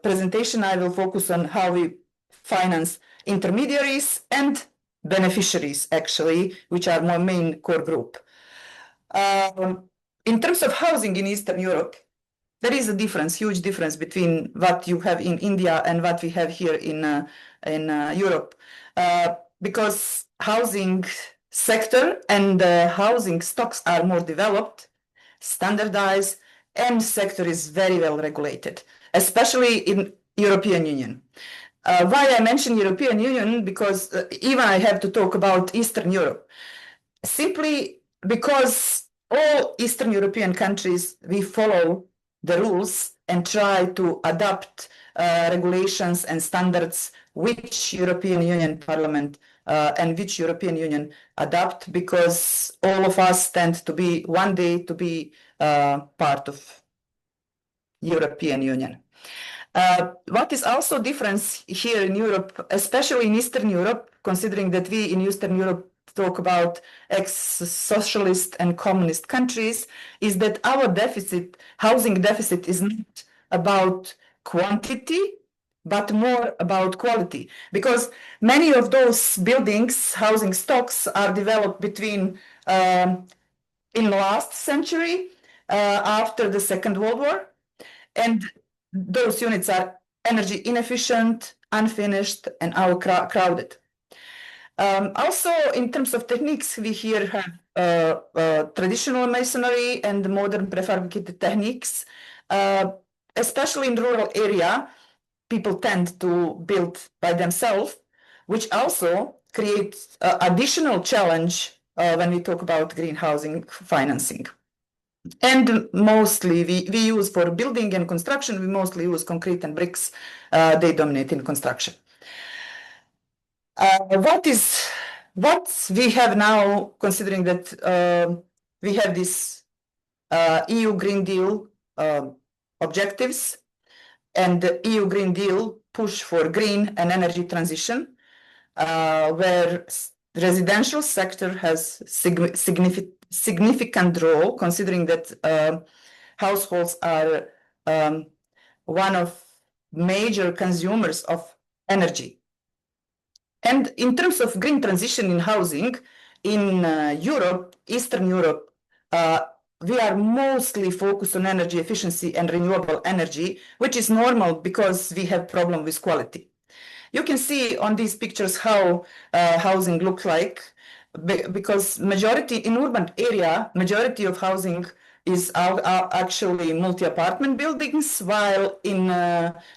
presentation, I will focus on how we finance intermediaries and beneficiaries, actually, which are my main core group. In terms of housing in Eastern Europe, there is a difference, huge difference between what you have in India and what we have here in Europe, because housing sector and housing stocks are more developed, standardized, and sector is very well regulated, especially in European Union. Why I mention European Union? Because even I have to talk about Eastern Europe. Simply because all Eastern European countries, we follow the rules and try to adapt regulations and standards which European Union Parliament and which European Union adopt, because all of us tend to be one day to be part of European Union. What is also difference here in Europe, especially in Eastern Europe, considering that we in Eastern Europe talk about ex-socialist and communist countries, is that our deficit, housing deficit, is not about quantity, but more about quality. Because many of those buildings, housing stocks, are developed between in last century, after the Second World War, and those units are energy inefficient, unfinished, and crowded. Also, in terms of techniques, we here have traditional masonry and modern prefabricated techniques. Especially in rural area, people tend to build by themselves, which also creates additional challenge when we talk about green housing financing. And mostly we use for building and construction, we mostly use concrete and bricks. They dominate in construction. What we have now, considering that we have this EU Green Deal objectives, and the EU Green Deal push for green and energy transition, where residential sector has significant role, considering that households are one of major consumers of energy. And in terms of green transition in housing, in Europe, Eastern Europe, we are mostly focused on energy efficiency and renewable energy, which is normal because we have problem with quality. You can see on these pictures how housing looks like, because majority in urban area, majority of housing is actually multi-apartment buildings, while in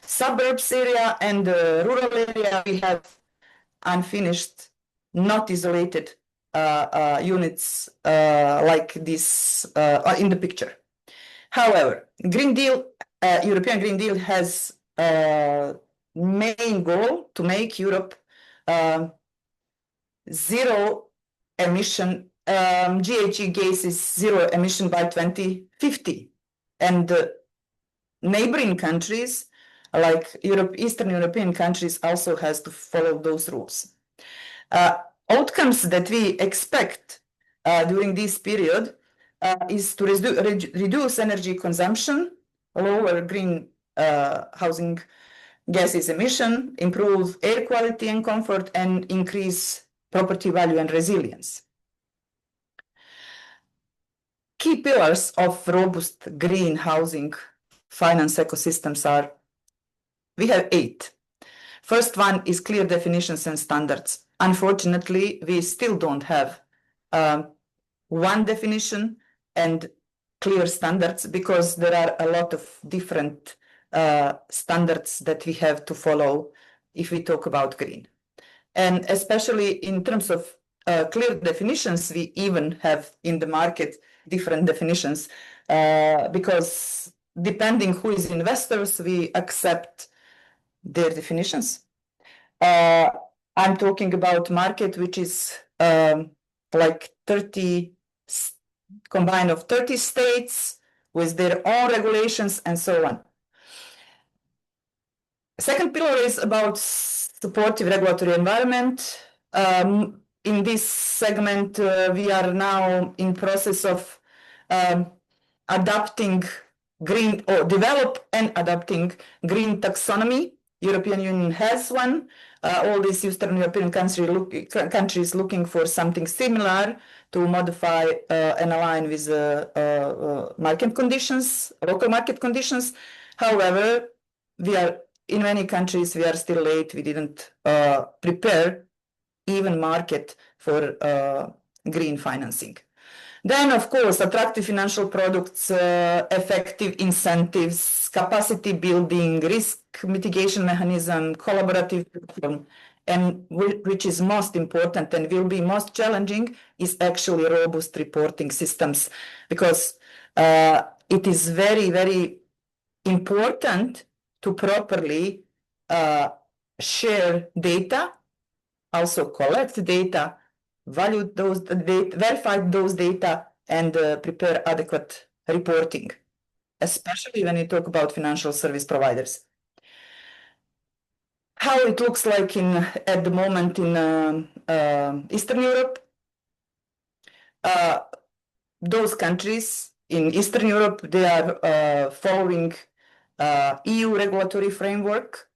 suburbs area and rural area we have unfinished, not isolated units like this in the picture. However, Green Deal, European Green Deal has main goal to make Europe zero emission, GHG gases zero emission by 2050. And neighboring countries, like Eastern European countries, also has to follow those rules. Outcomes that we expect during this period is to reduce energy consumption, lower green housing gases emission, improve air quality and comfort, and increase property value and resilience. Key pillars of robust green housing finance ecosystems are, we have 8. First one is clear definitions and standards. Unfortunately, we still don't have one definition and clear standards because there are a lot of different standards that we have to follow if we talk about green. And especially in terms of clear definitions, we even have in the market different definitions because depending who is investors, we accept their definitions. I'm talking about market which is like 30 combined of 30 states with their own regulations and so on. Second pillar is about supportive regulatory environment. In this segment, we are now in process of adapting green or develop and adapting green taxonomy. European Union has one. All these Eastern European countries looking for something similar to modify and align with market conditions, local market conditions. However, we are in many countries we are still late. We didn't prepare even market for green financing. Then, of course, attractive financial products, effective incentives, capacity building, risk mitigation mechanism, collaborative platform, and which is most important and will be most challenging is actually robust reporting systems, because it is very, very important to properly share data, also collect data, value those data, verify those data, and prepare adequate reporting, especially when you talk about financial service providers. How it looks like at the moment in Eastern Europe. Those countries in Eastern Europe, they are following EU regulatory framework,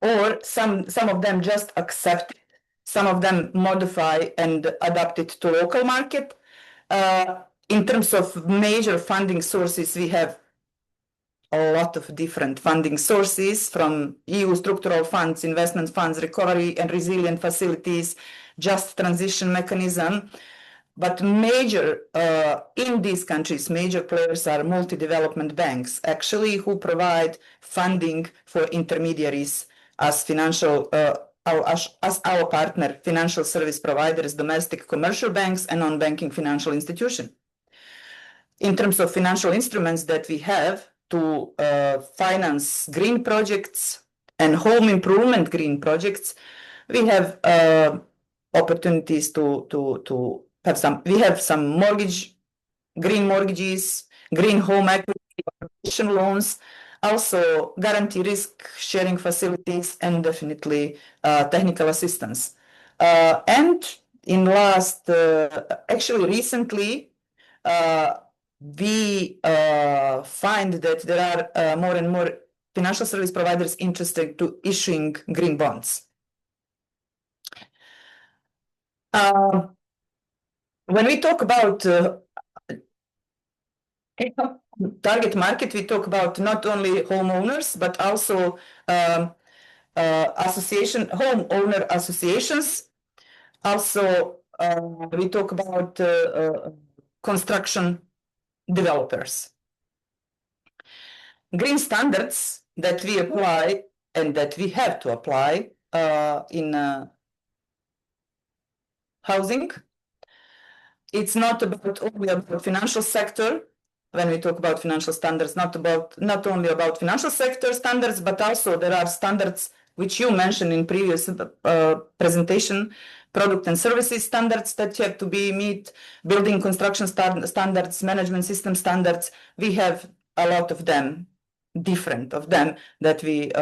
or some of them just accept it. Some of them modify and adapt it to local market. In terms of major funding sources, we have a lot of different funding sources from EU structural funds, investment funds, recovery and resilient facilities, just transition mechanism. But major, in these countries, major players are multi-development banks, actually, who provide funding for intermediaries as financial, as our partner, financial service providers, domestic commercial banks, and non-banking financial institutions. In terms of financial instruments that we have to finance green projects and home improvement green projects, we have opportunities to have some. We have some green mortgages, green home equity loans, also guarantee risk sharing facilities, and definitely technical assistance. And in last, actually recently, we find that there are more and more financial service providers interested to issuing green bonds. When we talk about target market, we talk about not only homeowners, but also homeowner associations. Also, we talk about construction developers. Green standards that we apply and that we have to apply in housing. It's not only about financial sector. When we talk about financial standards, not only about financial sector standards, but also there are standards which you mentioned in previous presentation, product and services standards that have to be meet, building construction standards, management system standards. We have a lot of them, different of them that we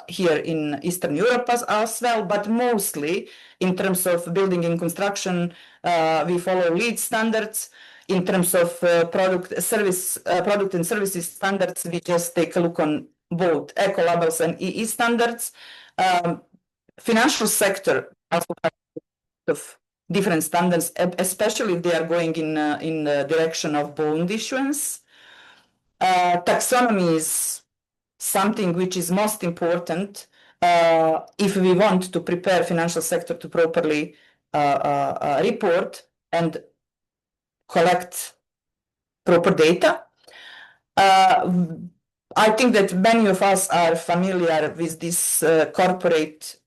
here in Eastern Europe as well, but mostly in terms of building and construction, we follow LEED standards. In terms of product and services standards, we just take a look on both eco labels and EE standards. Financial sector also has of different standards, especially if they are going in the direction of bond issuance. Taxonomy is something which is most important if we want to prepare financial sector to properly report and collect proper data. I think that many of us are familiar with this corporate,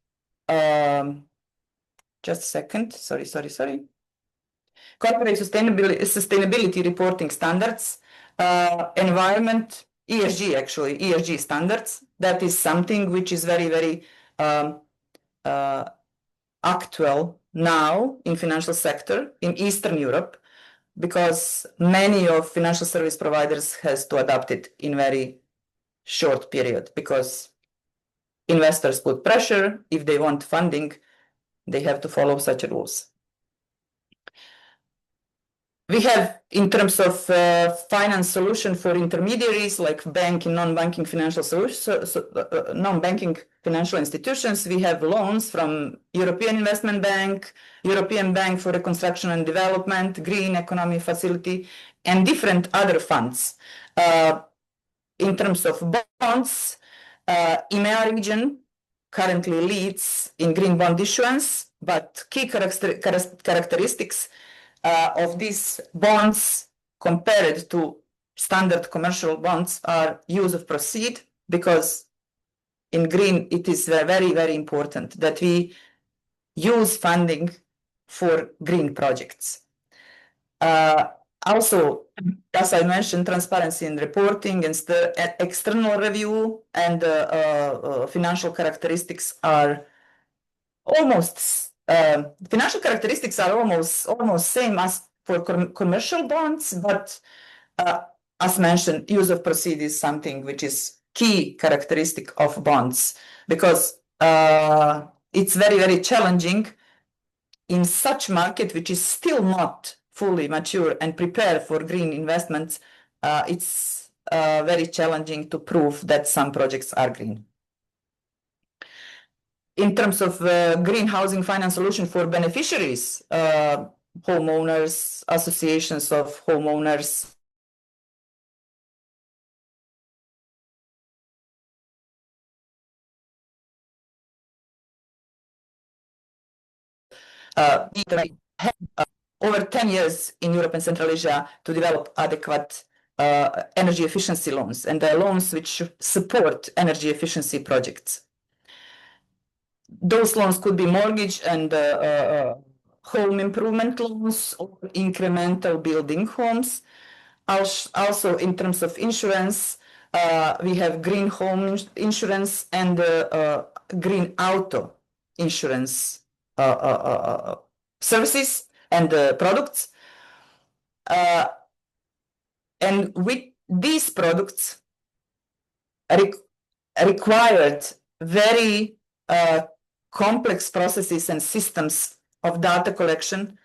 just a second, sorry. Corporate sustainability reporting standards, environment, ESG standards. That is something which is very, very actual now in financial sector in Eastern Europe, because many of financial service providers has to adapt it in very short period, because investors put pressure. If they want funding, they have to follow such rules. We have, in terms of finance solution for intermediaries like banking, non-banking financial solutions, non-banking financial institutions, we have loans from European Investment Bank, European Bank for Reconstruction and Development, Green Economy Facility, and different other funds. In terms of bonds, EMEA region currently leads in green bond issuance, but key characteristics of these bonds compared to standard commercial bonds are use of proceed, because in green it is very, very important that we use funding for green projects. Also, as I mentioned, transparency in reporting and external review and financial characteristics are almost same as for commercial bonds, but as mentioned, use of proceeds is something which is key characteristic of bonds, because it's very, very challenging in such market which is still not fully mature and prepared for green investments. It's very challenging to prove that some projects are green. In terms of green housing finance solution for beneficiaries, homeowners, associations of homeowners, over 10 years in Europe and Central Asia to develop adequate energy efficiency loans, and the loans which support energy efficiency projects. Those loans could be mortgage and home improvement loans or incremental building homes. Also, in terms of insurance, we have green home insurance and green auto insurance services and products. And with these products required very complex processes and systems of data collection,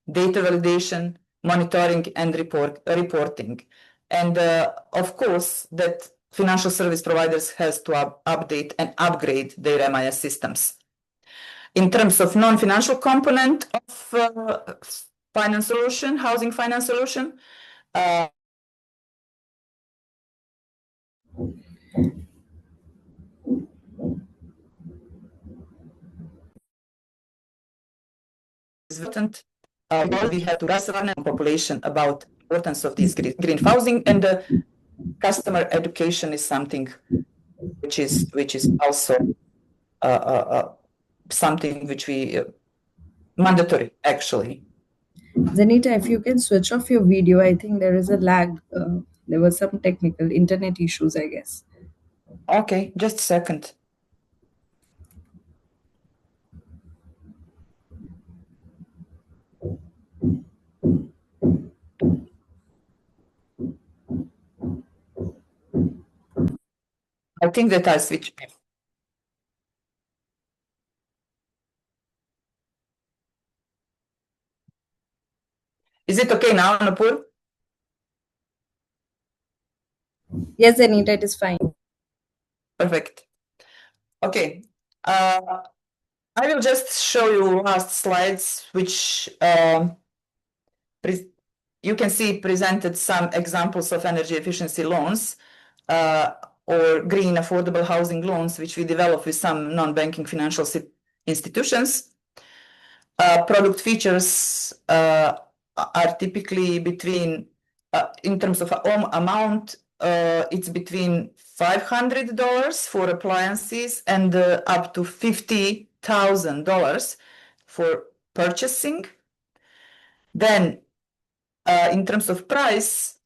data validation, monitoring, and reporting. And of course, that financial service providers has to update and upgrade their MIS systems. In terms of non-financial component of finance solution, housing finance solution, we have to raise awareness in population about the importance of this green housing, and customer education is something which is also something which we mandatory actually. Zanita, if you can switch off your video, I think there is a lag. There were some technical internet issues, I guess. Okay, just a second. I think that I switched. Is it okay now, Nupur? Yes, Anita, it is fine. Perfect. Okay. I will just show you last slides, which you can see presented some examples of energy efficiency loans or green affordable housing loans, which we develop with some non-banking financial institutions. Product features are typically between, in terms of amount, it's between $500 for appliances and up to $50,000 for purchasing. Then, in terms of price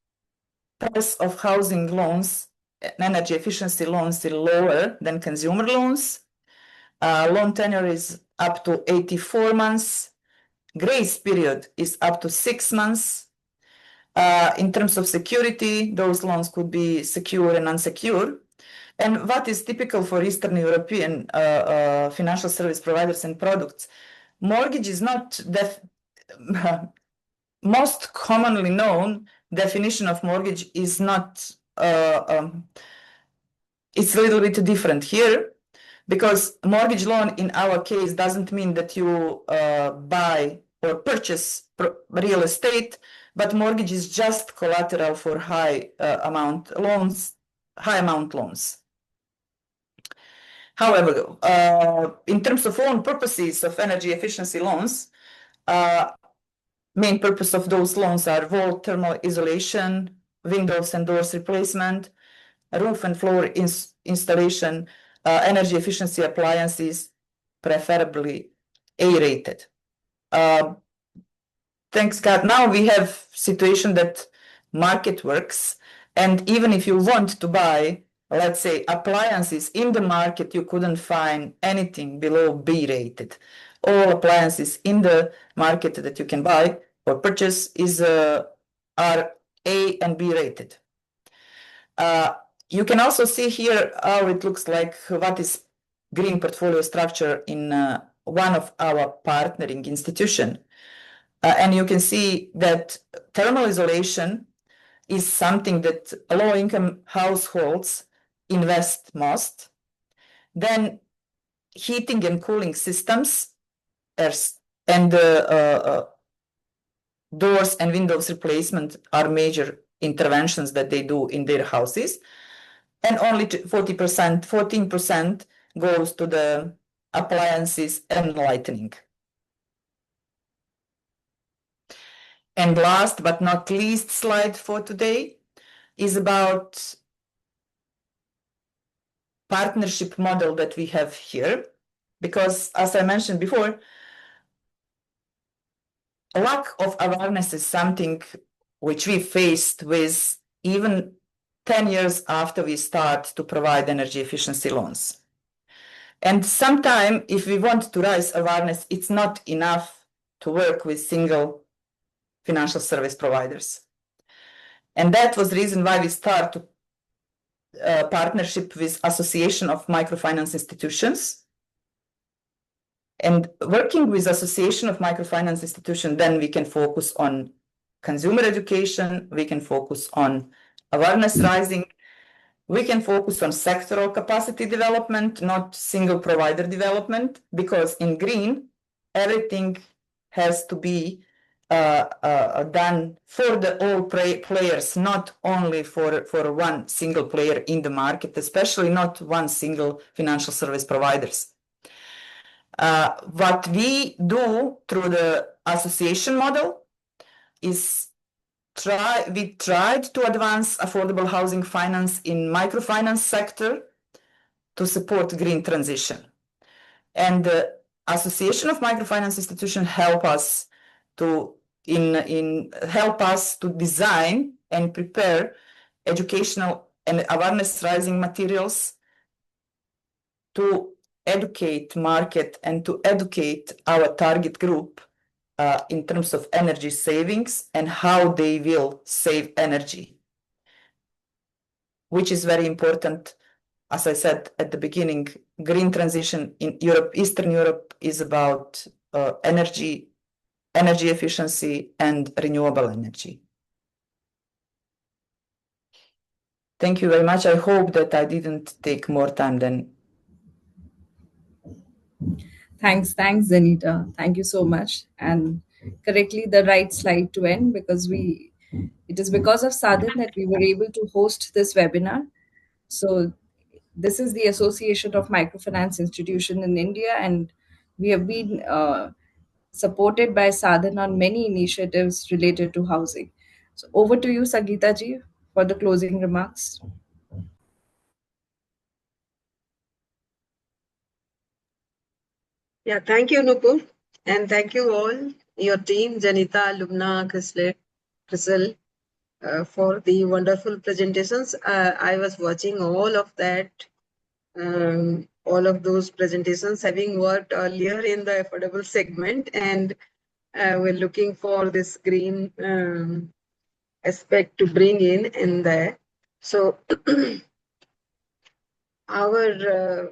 of housing loans and energy efficiency loans is lower than consumer loans. Loan tenure is up to 84 months. Grace period is up to 6 months. In terms of security, those loans could be secure and unsecure. And what is typical for Eastern European financial service providers and products, mortgage is not most commonly known definition of mortgage is not, it's a little bit different here, because mortgage loan in our case doesn't mean that you buy or purchase real estate, but mortgage is just collateral for high amount loans. However, in terms of loan purposes of energy efficiency loans, main purpose of those loans are wall thermal isolation, windows and doors replacement, roof and floor installation, energy efficiency appliances, preferably A-rated. Thanks God, now we have situation that market works, and even if you want to buy, let's say, appliances in the market, you couldn't find anything below B-rated. All appliances in the market that you can buy or purchase are A and B-rated. You can also see here how it looks like, what is green portfolio structure in one of our partnering institution. And you can see that thermal isolation is something that low-income households invest most. Then heating and cooling systems and doors and windows replacement are major interventions that they do in their houses. And only 14% goes to the appliances and lighting. And last but not least slide for today is about partnership model that we have here. Because as I mentioned before, lack of awareness is something which we faced with even 10 years after we start to provide energy efficiency loans. And sometimes, if we want to raise awareness, it's not enough to work with single financial service providers. And that was the reason why we started a partnership with Association of Microfinance Institutions. And working with Association of Microfinance Institutions, then we can focus on consumer education, we can focus on awareness raising, we can focus on sectoral capacity development, not single provider development, because in green, everything has to be done for the all players, not only for one single player in the market, especially not one single financial service providers. What we do through the association model is we tried to advance affordable housing finance in microfinance sector to support green transition. And the Association of Microfinance Institutions help us to design and prepare educational and awareness raising materials to educate market and to educate our target group in terms of energy savings and how they will save energy, which is very important as I said at the beginning, green transition in Europe, Eastern Europe, is about energy efficiency, and renewable energy. Thank you very much. I hope that I didn't take more time than. Thanks, Zanita. Thank you so much. And correctly, the right slide to end, because it is because of Sadhan that we were able to host this webinar. So this is the Association of Microfinance Institution in India, and we have been supported by Sadhan on many initiatives related to housing. So over to you, Sagita ji, for the closing remarks. Yeah, thank you, Nupur. And thank you all, your team, Janita, Lubna, Crystal, for the wonderful presentations. I was watching all of that, all of those presentations, having worked earlier in the affordable segment, and we're looking for this green aspect to bring in there. So our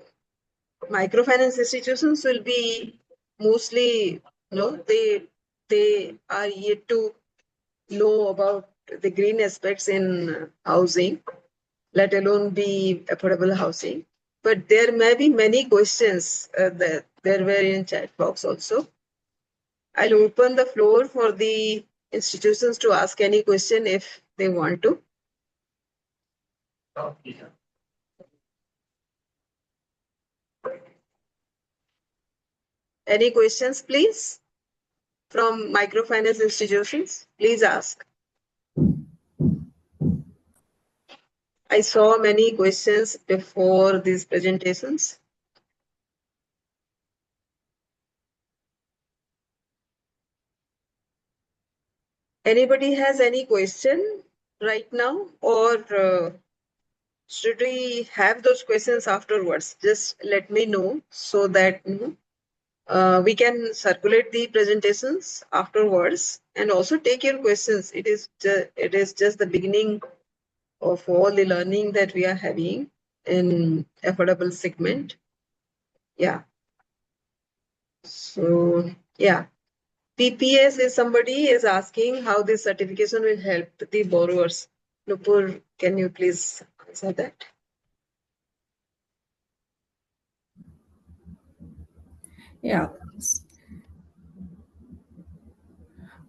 microfinance institutions will be mostly, they are yet to know about the green aspects in housing, let alone be affordable housing. But there may be many questions that there were in chat box also. I'll open the floor for the institutions to ask any question if they want to. Any questions, please, from microfinance institutions? Please ask. I saw many questions before these presentations. Anybody has any question right now, or should we have those questions afterwards? Just let me know so that we can circulate the presentations afterwards and also take your questions. It is just the beginning of all the learning that we are having in affordable segment. Yeah. So yeah. PPS is somebody is asking how this certification will help the borrowers. Nupur, can you please answer that? Yeah.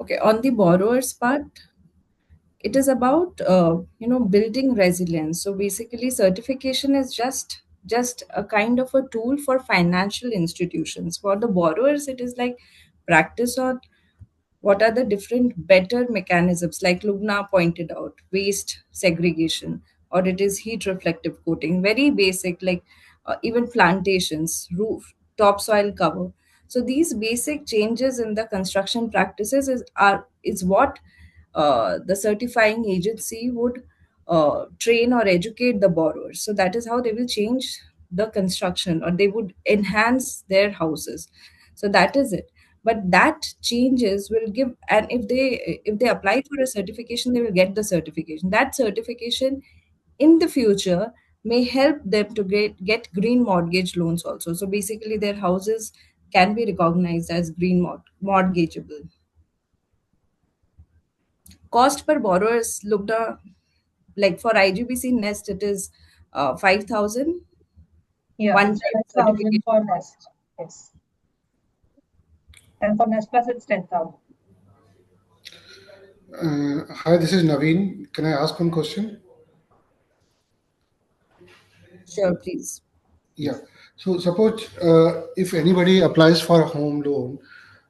Okay, on the borrower's part, it is about building resilience. So basically, certification is just a kind of a tool for financial institutions. For the borrowers, it is like practice on what are the different better mechanisms, like Lubna pointed out, waste segregation, or it is heat reflective coating, very basic, like even plantations, roof, topsoil cover. So these basic changes in the construction practices is what the certifying agency would train or educate the borrowers. So that is how they will change the construction, or they would enhance their houses. So that is it. But that changes will give, and if they apply for a certification, they will get the certification. That certification in the future may help them to get green mortgage loans also. So basically, their houses can be recognized as green mortgageable. Cost per borrower is looked at, like for IGBC Nest, it is 5,000. Yeah, One it's time 5,000 certification for cost. Nest. Yes. And for Nest Plus, it's 10,000. Hi, this is Naveen. Can I ask one question? Sure, please. Yeah. So suppose if anybody applies for a home loan,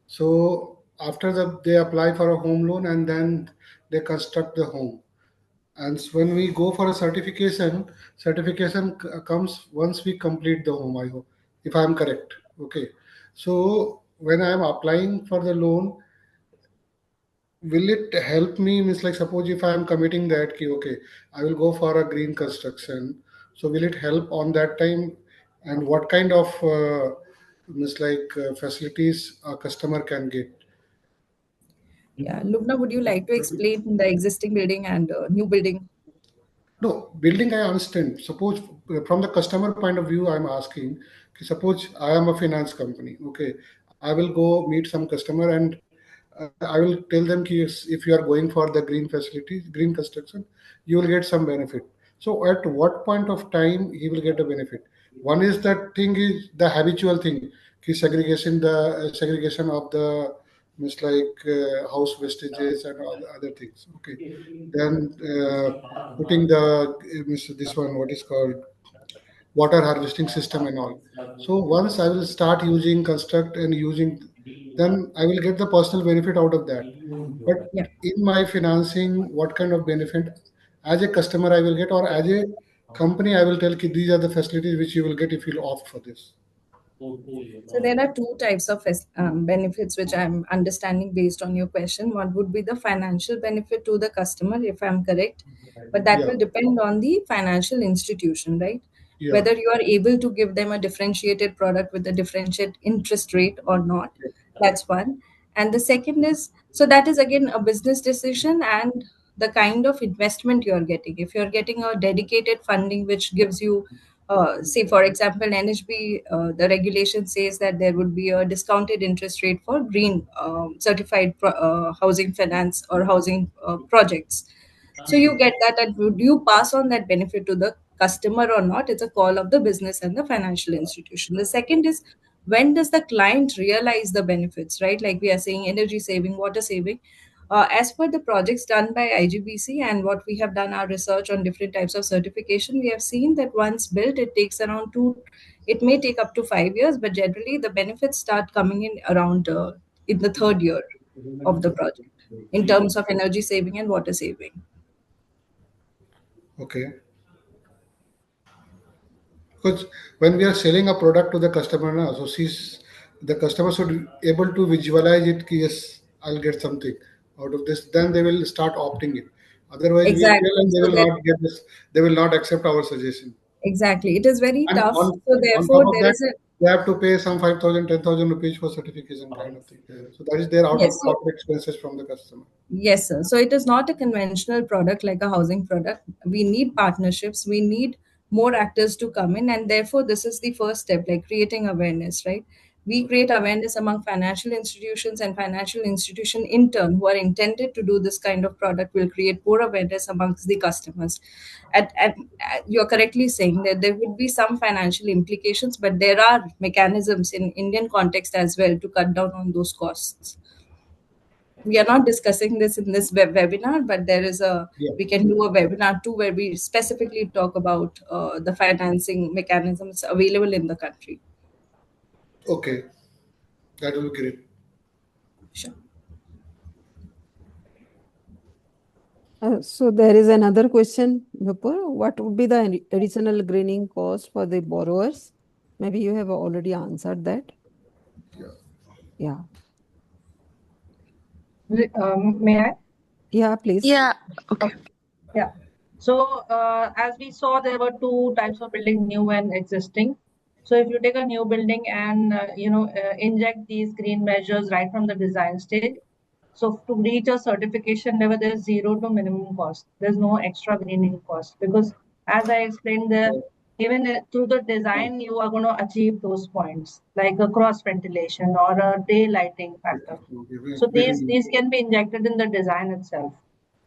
so after they apply for a home loan and then they construct the home. And when we go for a certification comes once we complete the home, I hope, if I'm correct. Okay. So when I'm applying for the loan, will it help me? Means like suppose if I am committing that key, okay, I will go for a green construction. So will it help on that time? And what kind of means like facilities a customer can get? Yeah, Lubna, would you like to explain the existing building and new building? No, building I understand. Suppose from the customer point of view, I'm asking, suppose I am a finance company, okay, I will go meet some customer and I will tell them ki if you are going for the green facilities, green construction, you will get some benefit. So at what point of time he will get a benefit? One is that thing is the habitual thing, segregation of the means like house wastages and all the other things. Okay, then putting the this one what is called water harvesting system and all. So once I will start using construct and using, then I will get the personal benefit out of that. But Yeah. in my financing, what kind of benefit as a customer I will get, or as a company I will tell ki these are the facilities which you will get if you opt for this. So there are two types of benefits which I'm understanding based on your question. One would be the financial benefit to the customer, if I'm correct, but that Yeah, will depend on the financial institution, right? yeah, Whether you are able to give them a differentiated product with a differentiated interest rate or not. That's one. And the second is, so that is again a business decision and the kind of investment you're getting. If you're getting a dedicated funding which gives you, say for example, NHB, the regulation says that there would be a discounted interest rate for green certified housing finance or housing projects. So you get that, and would you pass on that benefit to the customer or not? It's a call of the business and the financial institution. The second is, when does the client realize the benefits, right? Like we are saying, energy saving, water saving. As per the projects done by IGBC and what we have done our research on different types of certification, we have seen that once built, it takes around it may take up to 5 years, but generally the benefits start coming in around in the third year of the project in terms of energy saving and water saving. okay. Because when we are selling a product to the customer, na, so the customer should able to visualize it. Ki, yes, I'll get something out of this. Then they will start opting it. Otherwise, we tell Exactly. and they So will that not get this. They will not accept our suggestion. exactly, it is very And tough. So on top therefore, of there that, is a they have to pay some 5,000, 10,000 rupees for certification kind of thing. So that is their out of yes. So pocket expenses from the customer. yes, sir. So it is not a conventional product like a housing product. We need partnerships. We need more actors to come in, and therefore, this is the first step, like creating awareness, right? We create awareness among financial institutions, and financial institution in turn, who are intended to do this kind of product, will create more awareness amongst the customers. You're correctly saying that there would be some financial implications, but there are mechanisms in Indian context as well to cut down on those costs. We are not discussing this in this webinar, but there is a Yeah. we can do a webinar too where we specifically talk about the financing mechanisms available in the country. Okay, that will be great. Sure. So there is another question, Nupur. What would be the additional greening cost for the borrowers? Maybe you have already answered that. Yeah. May I? Yeah, please. Yeah, okay. Yeah. So as we saw, there were two types of building, new and existing. So if you take a new building and inject these green measures right from the design stage, so to reach a certification level, there's zero to minimum cost. There's no extra greening cost because, as I explained, even through the design, you are going to achieve those points like a cross ventilation or a day lighting factor. So these can be injected in the design itself.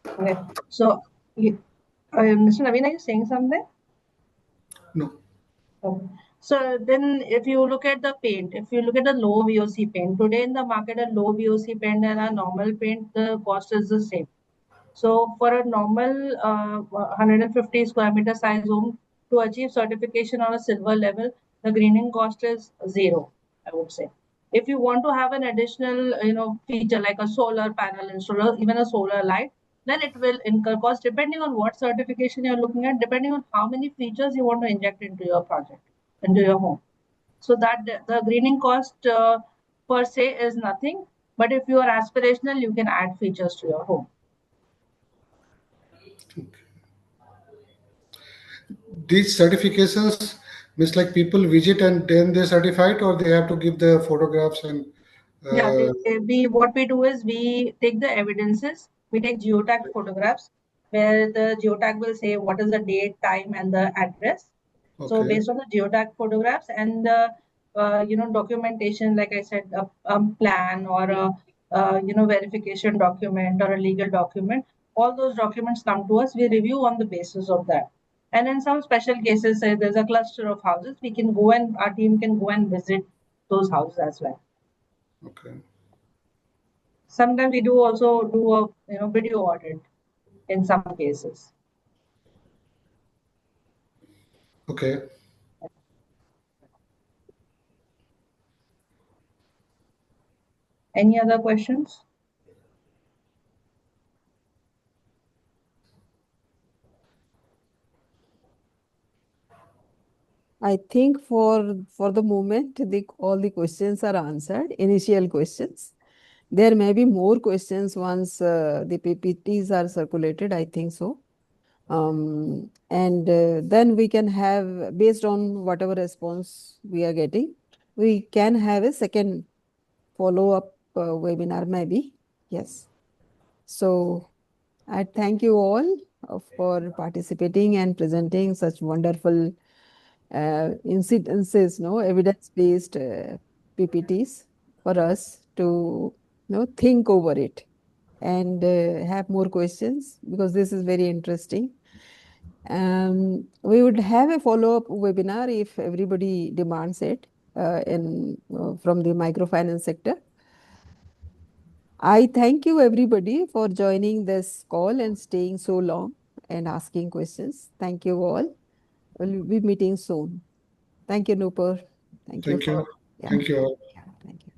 Okay. So, Mr. Naveen, are you saying something? No. Okay. So then if you look at the paint, if you look at the low VOC paint, today in the market, a low VOC paint and a normal paint, the cost is the same. So for a normal 150 square meter size home, to achieve certification on a silver level, the greening cost is zero, I would say. If you want to have an additional, feature like a solar panel installer, even a solar light, then it will incur cost depending on what certification you're looking at, depending on how many features you want to inject into your project, into your home. So that the greening cost per se is nothing, but if you are aspirational, you can add features to your home. These certifications means like people visit and then they certify it, or they have to give the photographs and Yeah, what we do is we take the evidences, we take geotagged photographs, where the geotag will say what is the date, time, and the address. So Okay. based on the geotag photographs and the documentation, like I said, a plan or a verification document or a legal document, all those documents come to us. We review on the basis of that. And in some special cases, say there's a cluster of houses, we can go and our team can go and visit those houses as well. Okay. Sometimes we do also do a video audit in some cases. Okay. Any other questions? I think for the moment, all the questions are answered, initial questions. There may be more questions once the PPTs are circulated, I think so. And then we can have, based on whatever response we are getting, we can have a second follow-up webinar maybe. Yes. So I thank you all for participating and presenting such wonderful incidences, evidence-based PPTs for us to think over it and have more questions, because this is very interesting. We would have a follow-up webinar if everybody demands it from the microfinance sector. I thank you everybody for joining this call and staying so long and asking questions. Thank you all. We'll be meeting soon. Thank you, Nupur. Thank you Thank you. for, yeah, Thank you all. yeah, thank you.